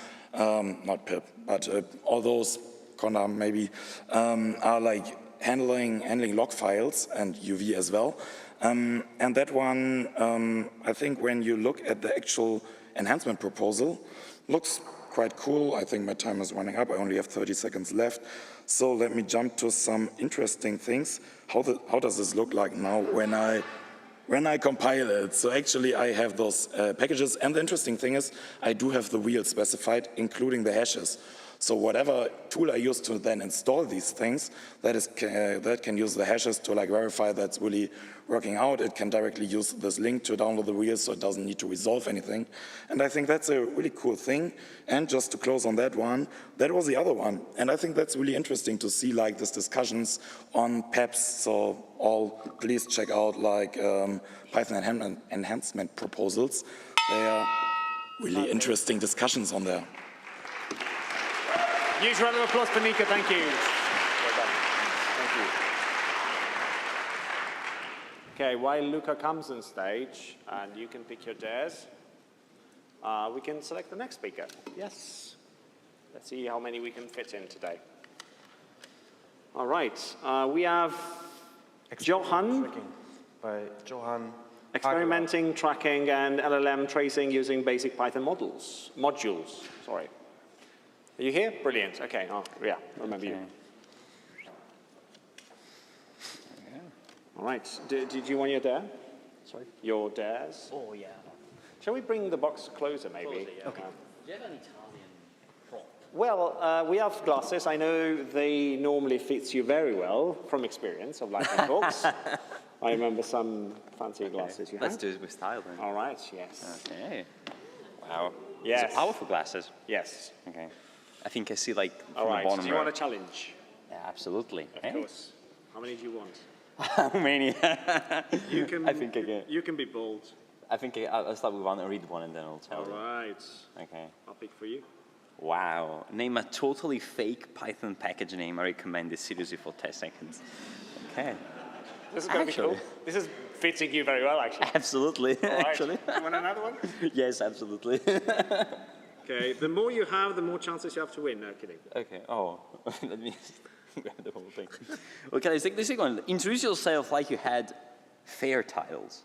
not pip, but all those, conda maybe, are like handling log files and UV as well. And that one, I think when you look at the actual enhancement proposal, looks quite cool. I think my time is running up. I only have 30 seconds left. So let me jump to some interesting things. How does this look like now when I compile it? So actually I have those packages, and the interesting thing is I do have the wheel specified, including the hashes. So whatever tool I use to then install these things, that can use the hashes to like verify that's really working out. It can directly use this link to download the reels, so it doesn't need to resolve anything. And I think that's a really cool thing. And just to close on that one, that was the other one. And I think that's really interesting to see like these discussions on PEPs. So all please check out like Python enhancement proposals. They are really interesting discussions on there. Huge round of applause for Nika, thank you. Well done. Thank you. Okay, while Luca comes on stage, and you can pick your dares, we can select the next speaker. Yes. Let's see how many we can fit in today. All right, we have Johan. By Johan. Experimenting, tracking, and LLM tracing using basic Python modules, sorry. Are you here? Brilliant. Okay. Oh, yeah. Remember you. All right. Did you want your dare? Sorry. Your dares? Oh yeah. Shall we bring the box closer, maybe? Closer, yeah. Okay. Do you have an Italian prop? Well, we have glasses. I know they normally fit you very well from experience of lightning talks. I remember some fancy glasses you have. Let's do it with style then. All right. Yes. Okay. Wow. Yes. These are powerful glasses. Yes. Okay. I think I see like from All right. the bottom Do you row. want a challenge? Yeah, absolutely. Of course. How many do you want? How many? You can. I think I can. You can be bold. I think I'll start with one and read one and then I'll tell you. All right. Okay. I'll pick for you. Wow. Name a totally fake Python package name. I recommend this seriously for 10 seconds. Okay. This is going to be cool. This is fitting you very well, actually. Absolutely. All right. Actually. You want another one? Yes, absolutely. Okay. The more you have, the more chances you have to win. No, kidding. Okay. Oh, let me grab the whole thing. Okay, let's take the second one. Introduce yourself like you had fair titles,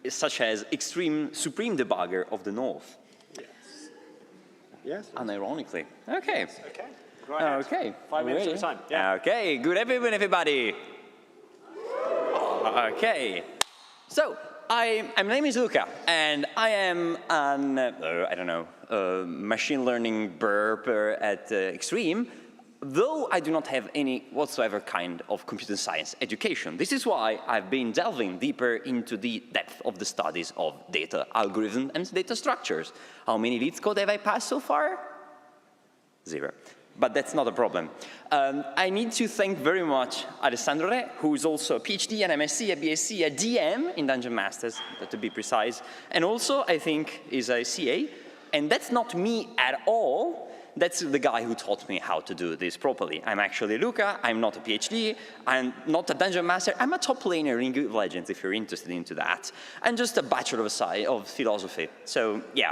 such as Supreme Debugger of the North. Yes. Yes. Unironically. Okay. Yes. Okay. Go ahead. Okay. 5 minutes at a time. Yeah. Okay. Good afternoon, everybody. Okay. So, my name is Luca, and I am an, machine learning burp at Extreme, though I do not have any whatsoever kind of computer science education. This is why I've been delving deeper into the depth of the studies of data algorithms and data structures. How many leads code have I passed so far? 0. But that's not a problem. I need to thank very much Alessandro Re, who is also a PhD, an MSc, a BSc, a DM in Dungeon Masters, to be precise, and also, I think, is a CA. And that's not me at all. That's the guy who taught me how to do this properly. I'm actually Luca. I'm not a PhD. I'm not a Dungeon Master. I'm a top laner in League of Legends, if you're interested into that. I'm just a Bachelor of Philosophy. So, yeah.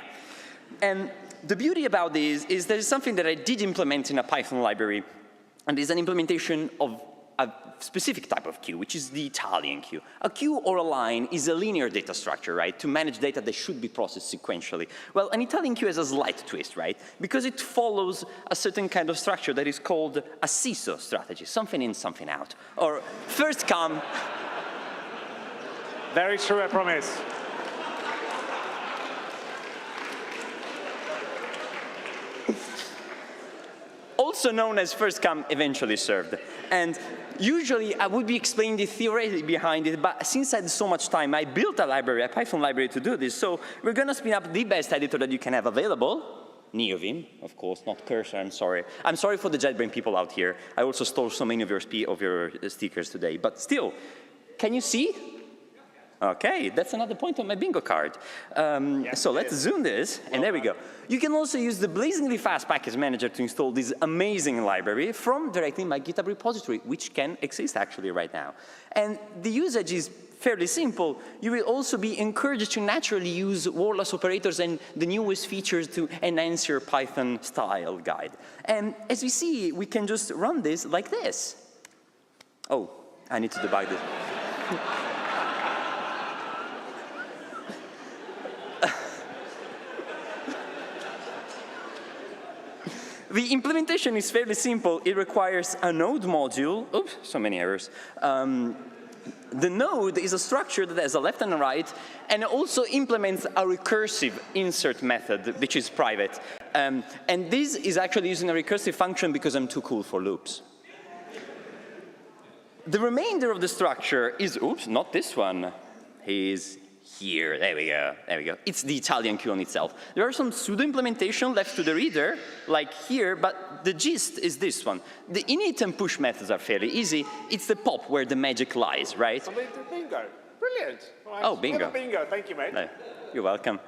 And the beauty about this is there is something that I did implement in a Python library, and it's an implementation of a specific type of queue, which is the Italian queue. A queue or a line is a linear data structure, right, to manage data that should be processed sequentially. Well, an Italian queue has a slight twist, right, because it follows a certain kind of structure that is called a CISO strategy, something in, something out, or first come. Very true, I promise. Also known as first come, eventually served. And usually I would be explaining the theory behind it, but since I had so much time, I built a library, a Python library to do this. So we're going to spin up the best editor that you can have available. NeoVim, of course, not Cursor, I'm sorry. I'm sorry for the JetBrains people out here. I also stole so many of your stickers today, but still, can you see? Okay, that's another point on my bingo card. So let's zoom this, and there we go. You can also use the blazingly fast package manager to install this amazing library from directly my GitHub repository, which can exist actually right now. And the usage is fairly simple. You will also be encouraged to naturally use wordless operators and the newest features to enhance your Python style guide. And as we see, we can just run this like this. Oh, I need to debug this. The implementation is fairly simple. It requires a node module. Oops, so many errors. The node is a structure that has a left and a right, and also implements a recursive insert method, which is private. And this is actually using a recursive function because I'm too cool for loops. The remainder of the structure is, oops, not this one, is here. There we go, there we go. It's the Italian queue on itself. There are some pseudo implementation left to the reader, like here, but the gist is this one. The init and push methods are fairly easy. It's the pop where the magic lies, right? Somebody did bingo. Brilliant. Right. Oh, bingo. Bingo, thank you, mate. No, you're welcome.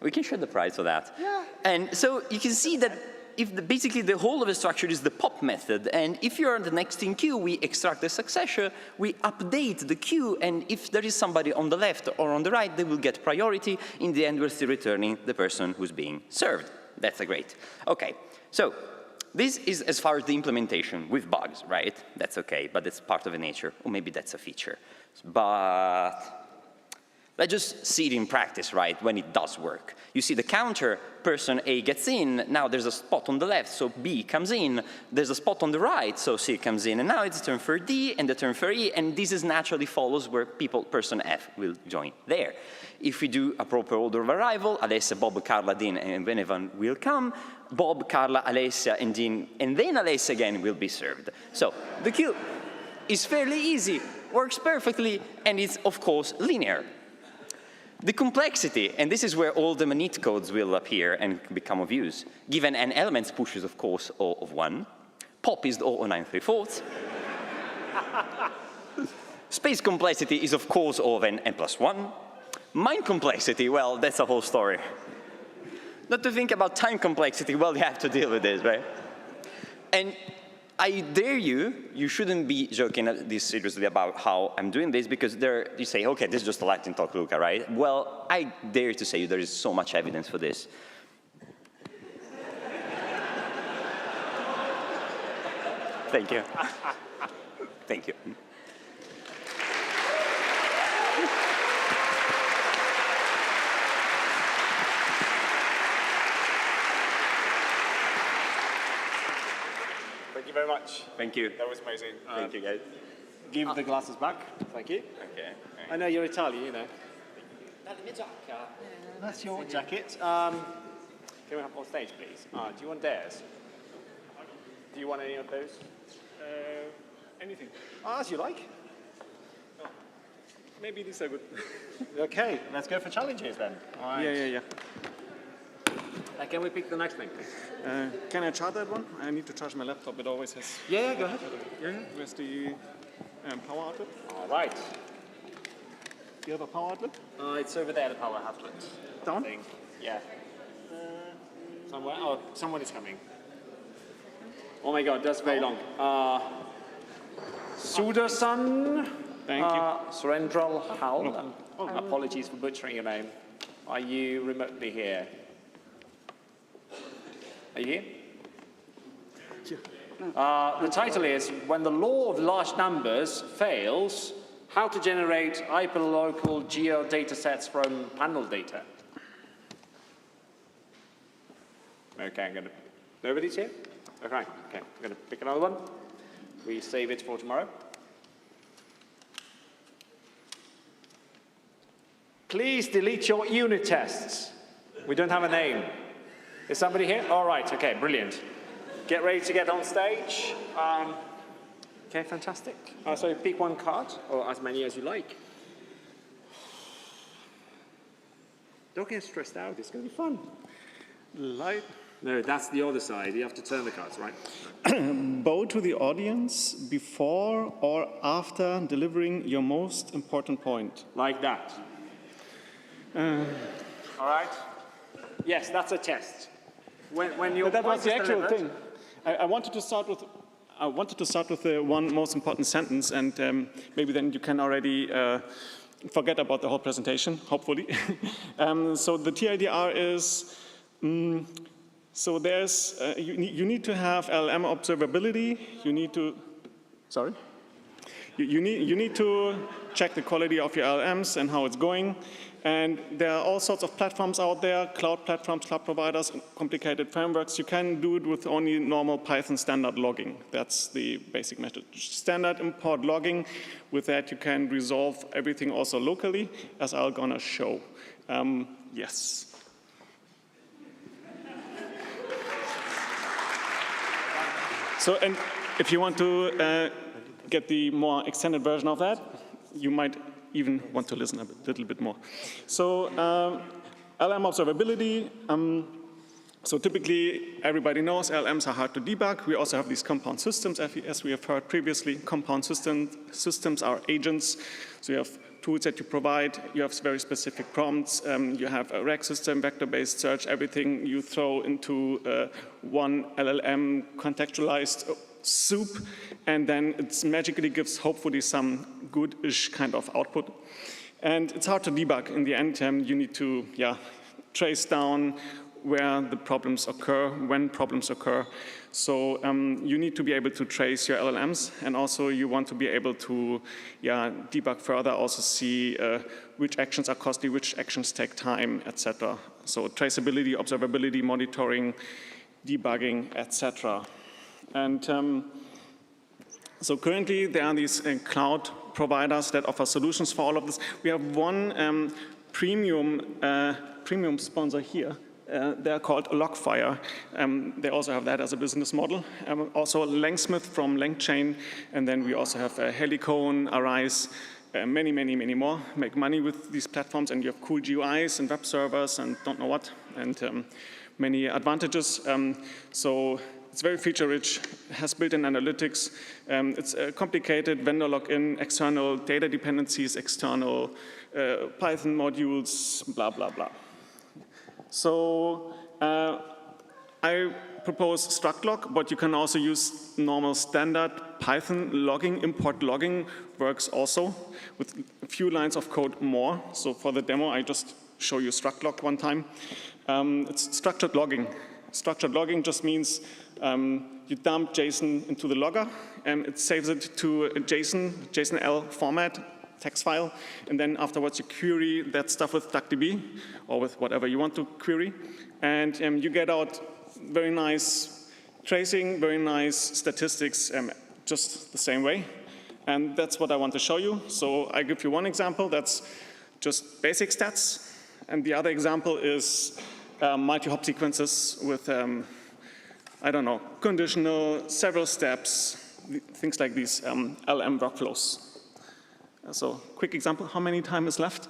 We can share the prize for that. Yeah. And so you can see that if basically the whole of the structure is the pop method, and if you're the next in queue, we extract the successor, we update the queue, and if there is somebody on the left or on the right, they will get priority. In the end, we're still returning the person who's being served. That's great. Okay, so this is as far as the implementation with bugs, right? That's okay, but it's part of the nature, or maybe that's a feature. But let's just see it in practice, right, when it does work. You see the counter, person A gets in, now there's a spot on the left, so B comes in, there's a spot on the right, so C comes in, and now it's a turn for D and the turn for E, and this is naturally follows where person F will join there. If we do a proper order of arrival, Alessia, Bob, Carla, Dean, and Benevan will come, Bob, Carla, Alessia, and Dean, and then Alessia again will be served. So the queue is fairly easy, works perfectly, and it's, of course, linear. The complexity, and this is where all the manit codes will appear and become of use. Given an elements push is, of course, O of 1. Pop is O of 9 3/4. Space complexity is, of course, O of n plus 1. Mind complexity, well, that's a whole story. Not to think about time complexity, well, you have to deal with this, right? And I dare you, you shouldn't be joking this seriously about how I'm doing this, because you say, okay, this is just a Lightning Talk, Luca, right? Well, I dare to say there is so much evidence for this. Thank you. Thank you. Thank you very much. Thank you. That was amazing. Thank you, guys. Give the glasses back. Thank you. Okay. I know you're Italian, you know. That's your jacket. Can we have on stage, please? Do you want theirs? Do you want any of those? Anything. As you like. Oh, maybe these are good. Okay, let's go for challenges then. All right. Yeah. Can we pick the next thing, please? Can I charge that one? I need to charge my laptop. It always has. Yeah, go ahead. Yeah. Where's the power outlet? All right. Do you have a power outlet? It's over there, the power outlet. Down? Yeah. Somewhere. Oh, someone is coming. Oh my God, that's very long. Sudarsan. Thank you. Surendral Hal. Apologies for butchering your name. Are you remotely here? Are you here? The title is, When the Law of Large Numbers Fails, How to Generate Hyperlocal Geo Datasets from Panel Data. Okay, I'm going to... Nobody's here? Okay, I'm going to pick another one. We save it for tomorrow. Please delete your unit tests. We don't have a name. Is somebody here? All right, okay, brilliant. Get ready to get on stage. Okay, fantastic. So pick one card, or as many as you like. Don't get stressed out, it's going to be fun. Light. No, that's the other side. You have to turn the cards, right? Bow to the audience before or after delivering your most important point. Like that. All right? Yes, that's a test. When your that point was the is actual delivered, thing. I wanted to start with the one most important sentence, and maybe then you can already forget about the whole presentation, hopefully. So the TLDR is, so there's, you need to have LLM observability. You need to, sorry? You need to check the quality of your LLMs and how it's going. And there are all sorts of platforms out there, cloud platforms, cloud providers, complicated frameworks. You can do it with only normal Python standard logging. That's the basic method. Standard import logging. With that, you can resolve everything also locally, as I'm gonna show. Yes. So, and if you want to get the more extended version of that, you might even want to listen a little bit more. So, LM observability. So typically, everybody knows LMs are hard to debug. We also have these compound systems, as we have heard previously. Compound systems are agents. So you have tools that you provide. You have very specific prompts. You have a RAG system, vector-based search, everything you throw into one LLM contextualized soup, and then it magically gives, hopefully, some good-ish kind of output. And it's hard to debug. In the end, you need to trace down where the problems occur, when problems occur. So you need to be able to trace your LLMs, and also you want to be able to debug further, also see which actions are costly, which actions take time, etc. So traceability, observability, monitoring, debugging, etc. And so currently there are these cloud providers that offer solutions for all of this. We have one premium sponsor here. They're called Logfire. They also have that as a business model. Also Langsmith from LangChain, and then we also have Helicone, Arise, many, many, many more. Make money with these platforms, and you have cool GUIs and web servers and don't know what, and many advantages. So it's very feature-rich, has built-in analytics. It's complicated, vendor login, external data dependencies, external Python modules, blah, blah, blah. So I propose struct-log, but you can also use normal standard Python logging. Import logging works also with a few lines of code more. So for the demo, I just show you struct-log one time. It's structured logging. Structured logging just means you dump JSON into the logger, and it saves it to a JSON-L format, text file, and then afterwards you query that stuff with DuckDB or with whatever you want to query, and you get out very nice tracing, very nice statistics, just the same way. And that's what I want to show you. So I give you one example that's just basic stats, and the other example is multi-hop sequences with, I don't know, conditional, several steps, things like these LM workflows. So, quick example, how many time is left?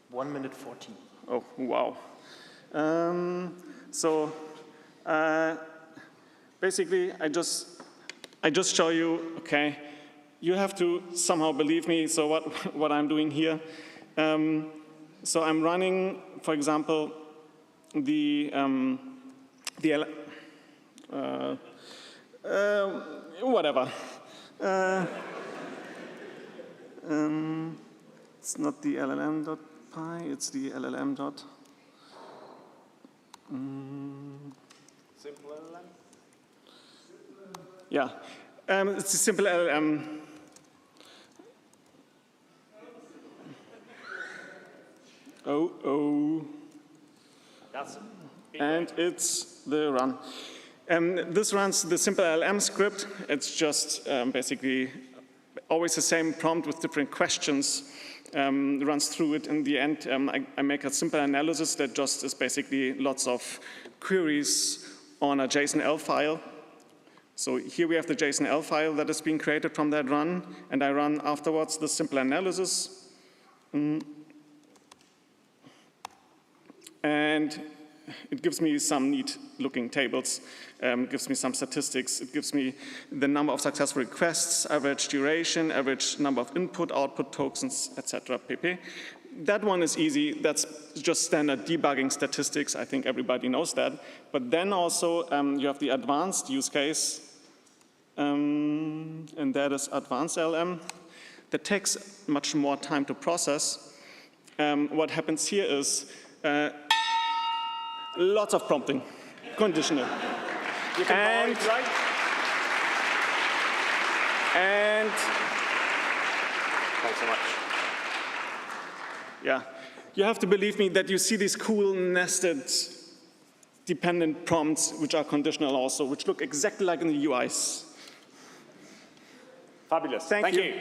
1 minute 40. Oh, wow. Basically, I just show you, okay, you have to somehow believe me, so what I'm doing here. So I'm running, for example, whatever. It's not the llm.py, it's the llm. Simple LLM? Yeah, it's a simple LLM. And it's the run. This runs the simple LLM script. It's just basically always the same prompt with different questions. Runs through it. In the end, I make a simple analysis that just is basically lots of queries on a JSON-L file. So here we have the JSON-L file that is being created from that run, and I run afterwards the simple analysis. And it gives me some neat-looking tables. It gives me some statistics. It gives me the number of successful requests, average duration, average number of input-output tokens, etc. pp. That one is easy. That's just standard debugging statistics. I think everybody knows that. But then also you have the advanced use case, and that is advanced LM. That takes much more time to process. What happens here is lots of prompting, conditional. You can borrow it, right? And thanks so much. Yeah, you have to believe me that you see these cool nested dependent prompts, which are conditional also, which look exactly like in the UIs. Fabulous. Thank you.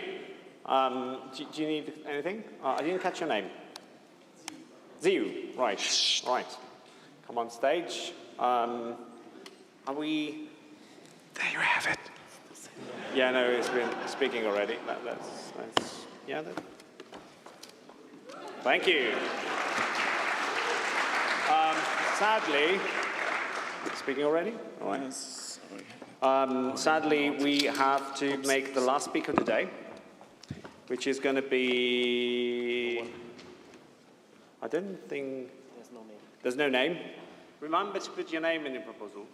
Do you need anything? I didn't catch your name. Ziu, right. Right. Come on stage. Are we There you have it. Yeah, no, it's been speaking already. Yeah. Thank you. Sadly, speaking already? All right. Yes, Sadly, we have to make the last speaker of the day, which is going to be, I don't think, there's no name. Remember to put your name in your proposal.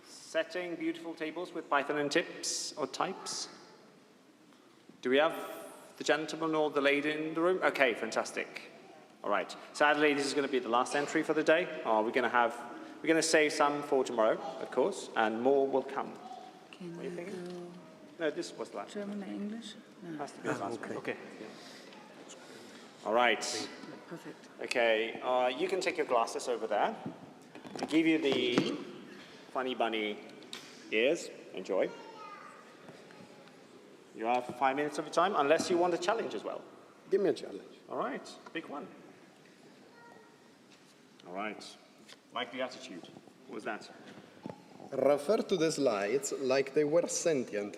Setting beautiful tables with Python and tips or types. Do we have the gentleman or the lady in the room? Okay, fantastic. All right. Sadly, this is going to be the last entry for the day. We're going to save some for tomorrow, of course, and more will come. What are you thinking? No, this was the last. German or English? No. Has to be the last one. Okay. Yeah. All right. Perfect. Okay. You can take your glasses over there. I give you the funny bunny ears. Enjoy. You have 5 minutes of your time, unless you want a challenge as well. Give me a challenge. All right. Big one. All right. Like the attitude. What was that? Refer to the slides like they were sentient.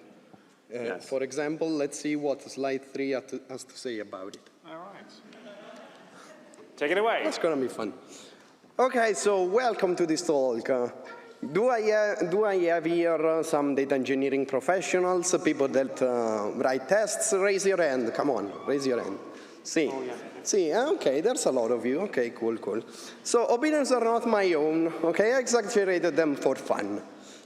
Yes. For example, let's see what slide 3 has to say about it. All right. Take it away. That's going to be fun. Okay, so welcome to this talk. Do I have here some data engineering professionals, people that write tests? Raise your hand. Come on, raise your hand. See. Oh, yeah. See, okay, there's a lot of you. Okay, cool. So opinions are not my own, okay? I exaggerated them for fun.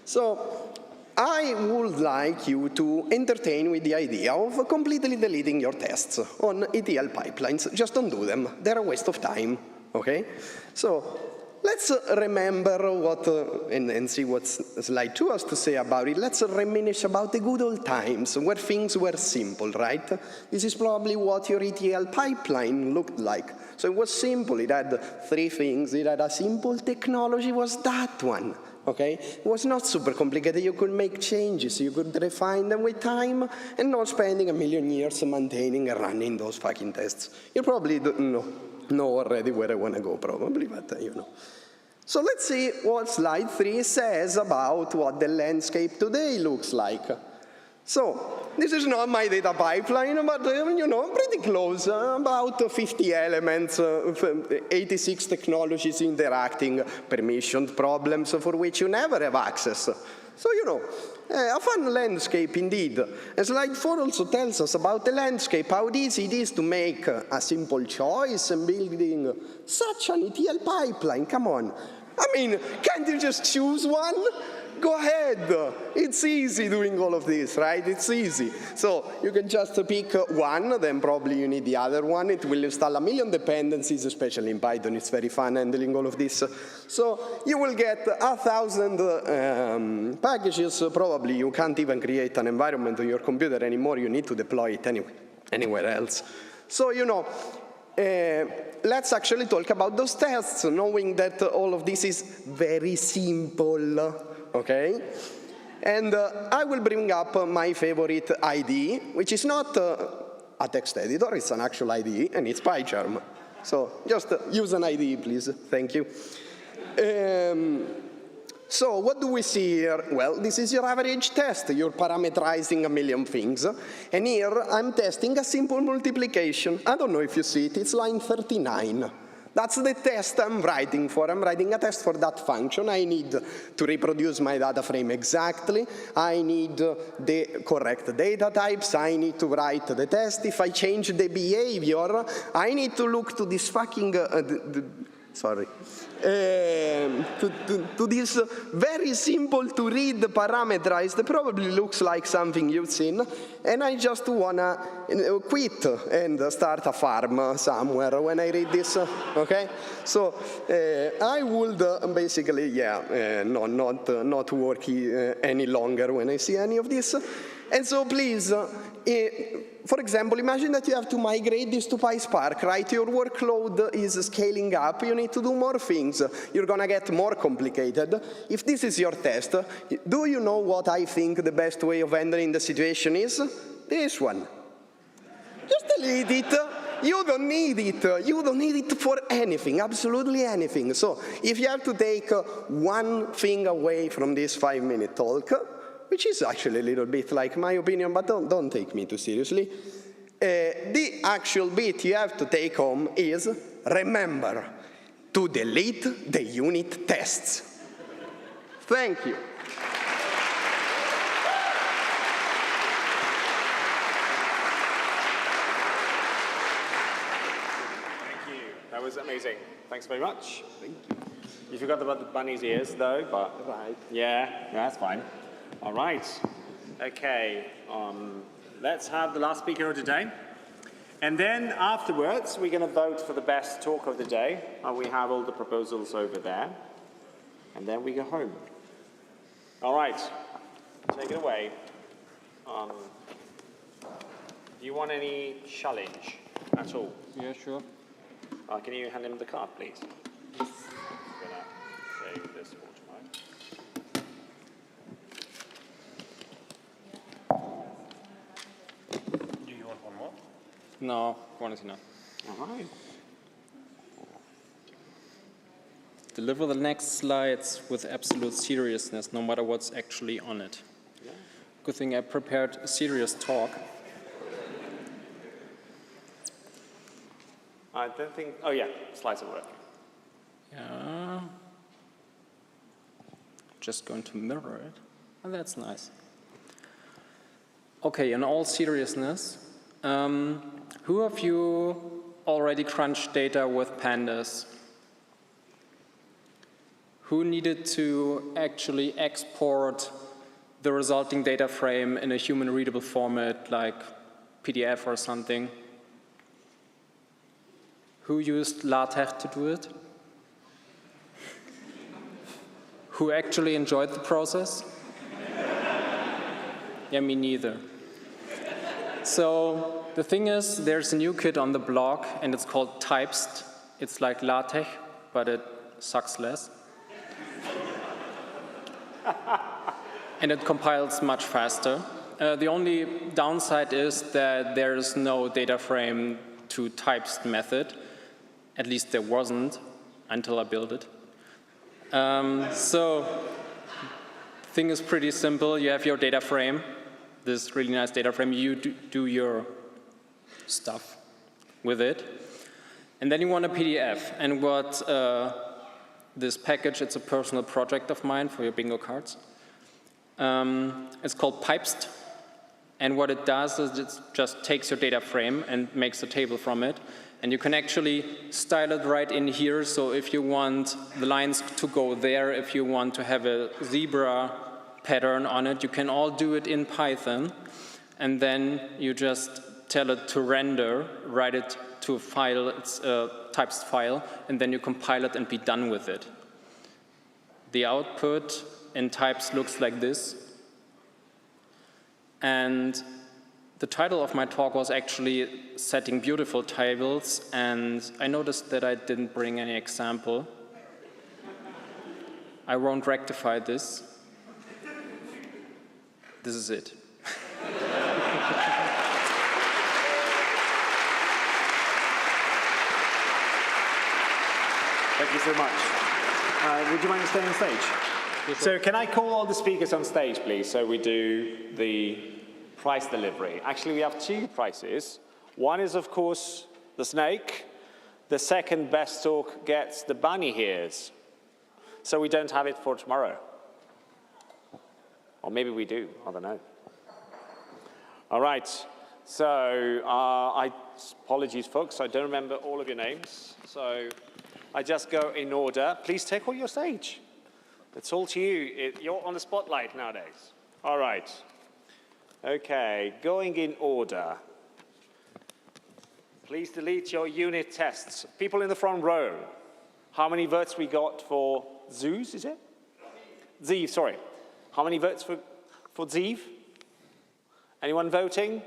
So I would like you to entertain with the idea of completely deleting your tests on ETL pipelines. Just don't do them. They're a waste of time, okay? So let's remember what, and see what slide 2 has to say about it. Let's reminisce about the good old times where things were simple, right? This is probably what your ETL pipeline looked like. So it was simple. It had 3 things. It had a simple technology, was that one, okay? It was not super complicated. You could make changes. You could refine them with time and not spending 1,000,000 years maintaining and running those fucking tests. You probably don't know already where I want to go, probably, but you know. So let's see what slide 3 says about what the landscape today looks like. So this is not my data pipeline, but you know, pretty close. About 50 elements, 86 technologies interacting, permissioned problems for which you never have access. So, you know, a fun landscape indeed. And slide 4 also tells us about the landscape, how easy it is to make a simple choice and building such an ETL pipeline. Come on. I mean, can't you just choose one? Go ahead. It's easy doing all of this, right? It's easy. So you can just pick one, then probably you need the other one. It will install 1,000,000 dependencies, especially in Python. It's very fun handling all of this. So you will get 1,000 packages. Probably you can't even create an environment on your computer anymore. You need to deploy it anywhere else. So, you know, let's actually talk about those tests, knowing that all of this is very simple. Okay? And I will bring up my favorite IDE, which is not a text editor, it's an actual IDE, and it's PyCharm. So just use an IDE, please. Thank you. So what do we see here? Well, this is your average test. You're parameterizing 1,000,000 things. And here I'm testing a simple multiplication. I don't know if you see it. It's line 39. That's the test I'm writing for. I'm writing a test for that function. I need to reproduce my data frame exactly. I need the correct data types. I need to write the test. If I change the behavior, I need to look to this fucking, to this very simple to read parameterized, probably looks like something you've seen, and I just wanna quit and start a farm somewhere when I read this, okay? So I would basically, not work any longer when I see any of this. And so please, for example, imagine that you have to migrate this to PySpark, right? Your workload is scaling up. You need to do more things. You're going to get more complicated. If this is your test, do you know what I think the best way of handling the situation is? This one. Just delete it. You don't need it. You don't need it for anything, absolutely anything. So if you have to take one thing away from this 5-minute talk, which is actually a little bit like my opinion, but don't take me too seriously, the actual bit you have to take home is, remember to delete the unit tests. Thank you. That was amazing. Thanks very much. Thank you. You forgot about the bunny's ears, though, but yeah, that's fine. All right. Okay. Let's have the last speaker of the day. And then afterwards, we're going to vote for the best talk of the day. We have all the proposals over there. And then we go home. All right. Take it away. Do you want any challenge at all? Yeah, sure. Can you hand him the card, please? I'm going to save this for tomorrow. Do you want one more? No, one is enough. All right. Deliver the next slides with absolute seriousness, no matter what's actually on it. Yeah. Good thing I prepared a serious talk. I don't think, oh yeah, slides are working. Yeah. Just going to mirror it. Oh, that's nice. Okay, in all seriousness, who of you already crunched data with pandas? Who needed to actually export the resulting data frame in a human-readable format like PDF or something? Who used LaTeX to do it? Who actually enjoyed the process? Yeah, me neither. So the thing is, there's a new kit on the blog, and it's called Typest. It's like LaTeX, but it sucks less. And it compiles much faster. The only downside is that there's no data frame to Typest method. At least there wasn't until I built it. So the thing is pretty simple. You have your data frame, this really nice data frame. You do your stuff with it. And then you want a PDF. And what this package, it's a personal project of mine for your bingo cards. It's called Pipest. And what it does is it just takes your data frame and makes a table from it. And you can actually style it right in here. So if you want the lines to go there, if you want to have a zebra pattern on it, you can all do it in Python. And then you just tell it to render, write it to a file, it's a types file, and then you compile it and be done with it. The output in types looks like this. And the title of my talk was actually setting beautiful tables, and I noticed that I didn't bring any example. I won't rectify this. This is it. Thank you so much. Would you mind staying on stage? So can I call all the speakers on stage, please, so we do the prize delivery. Actually, we have two prizes. One is, of course, the snake. The second best talk gets the bunny ears. So we don't have it for tomorrow. Or maybe we do, I don't know. All right, so apologies, folks, I don't remember all of your names. So I just go in order. Please take all your stage. It's all to you. You're on the spotlight nowadays. All right. Okay, going in order. Please delete your unit tests. People in the front row, how many votes we got for Zeus, is it? Zeev, sorry. How many votes for Zeev? Anyone voting?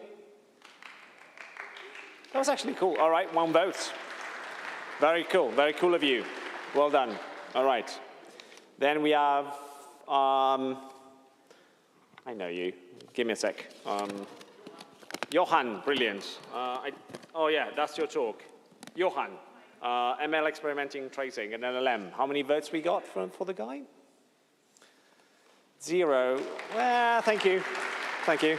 That was actually cool. All right, 1 vote. Very cool of you. Well done. All right. Then we have, I know you. Give me a sec. Johan, brilliant. Oh yeah, that's your talk. Johan, ML experimenting tracing and LLM. How many votes we got for the guy? 0. Well, thank you. Thank you.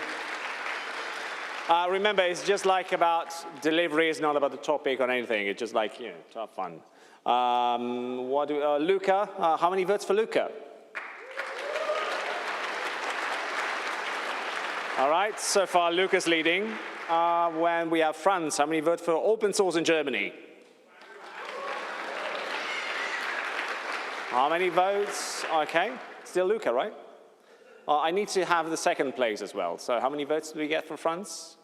Remember, it's just like about delivery. It's not about the topic or anything. It's just like, you know, to have fun. Luca, how many votes for Luca? All right, so far Luca's leading. When we have Franz, how many votes for open source in Germany? How many votes? Okay, still Luca, right? I need to have the second place as well. So how many votes do we get for Franz?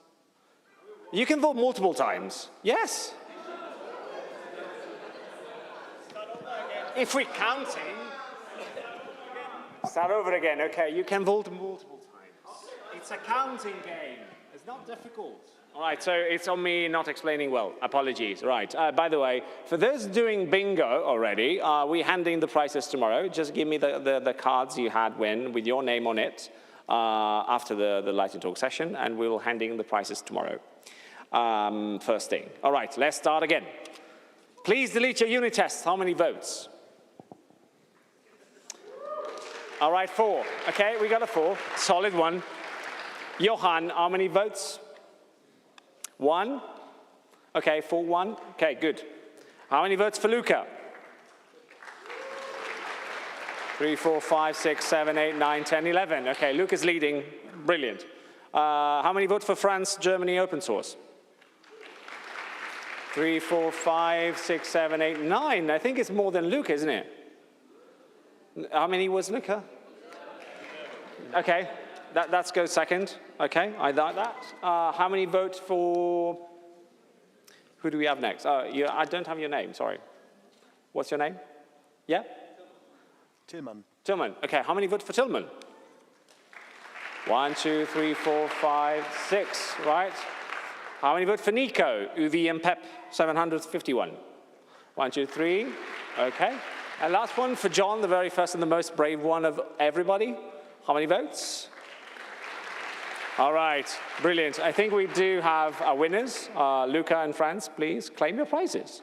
You can vote multiple times. Yes. If we're counting. Start over again. Okay, you can vote multiple times. It's a counting game. It's not difficult. All right, so it's on me not explaining well. Apologies. Right. By the way, for those doing bingo already, we're handing the prizes tomorrow. Just give me the cards you had with your name on it after the Lightning Talk session, and we will handing the prizes tomorrow. First thing. All right, let's start again. Please delete your unit test. How many votes? All right, 4. Okay, we got a 4. Solid 1. Johan, how many votes? 1? Okay, 4-1. Okay, good. How many votes for Luca? 3, 4, 5, 6, 7, 8, 9, 10, 11. Okay, Luca's leading. Brilliant. How many votes for France, Germany, open source? 3, 4, 5, 6, 7, 8, 9. I think it's more than Luca, isn't it? How many was Luca? Okay, that's go second. Okay, I like that. How many votes for, who do we have next? I don't have your name, sorry. What's your name? Yeah? Tillman. Tillman, okay, how many votes for Tillman? 1, 2, 3, 4, 5, 6, right? How many votes for Nico? Uvi and Pep, 751. 1, 2, 3, okay. And last one for John, the very first and the most brave one of everybody. How many votes? All right, brilliant. I think we do have our winners. Luca and Franz, please claim your prizes.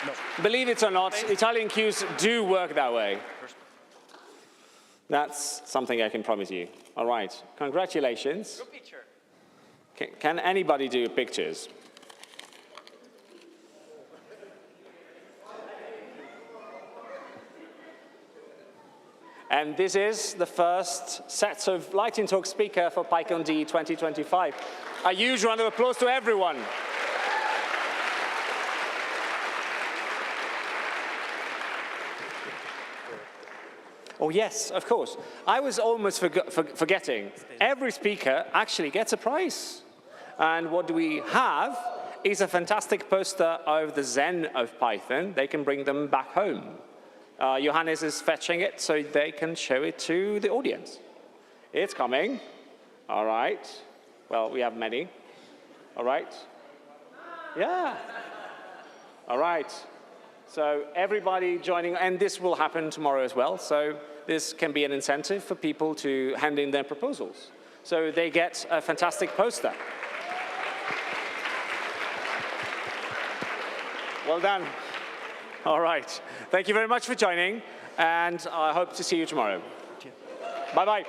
No. Believe it or not, Italian queues do work that way. That's something I can promise you. All right, congratulations. Group picture. Can anybody do pictures? And this is the first set of Lightning Talk speaker for PyConDE 2025. A huge round of applause to everyone. Oh yes, of course. I was almost forgetting. Every speaker actually gets a prize. And what we have is a fantastic poster of the Zen of Python. They can bring them back home. Johannes is fetching it so they can show it to the audience. It's coming. All right. Well, we have many. All right. Yeah. All right. So everybody joining, and this will happen tomorrow as well. So this can be an incentive for people to hand in their proposals. So they get a fantastic poster. Well done. All right. Thank you very much for joining, and I hope to see you tomorrow. Bye-bye.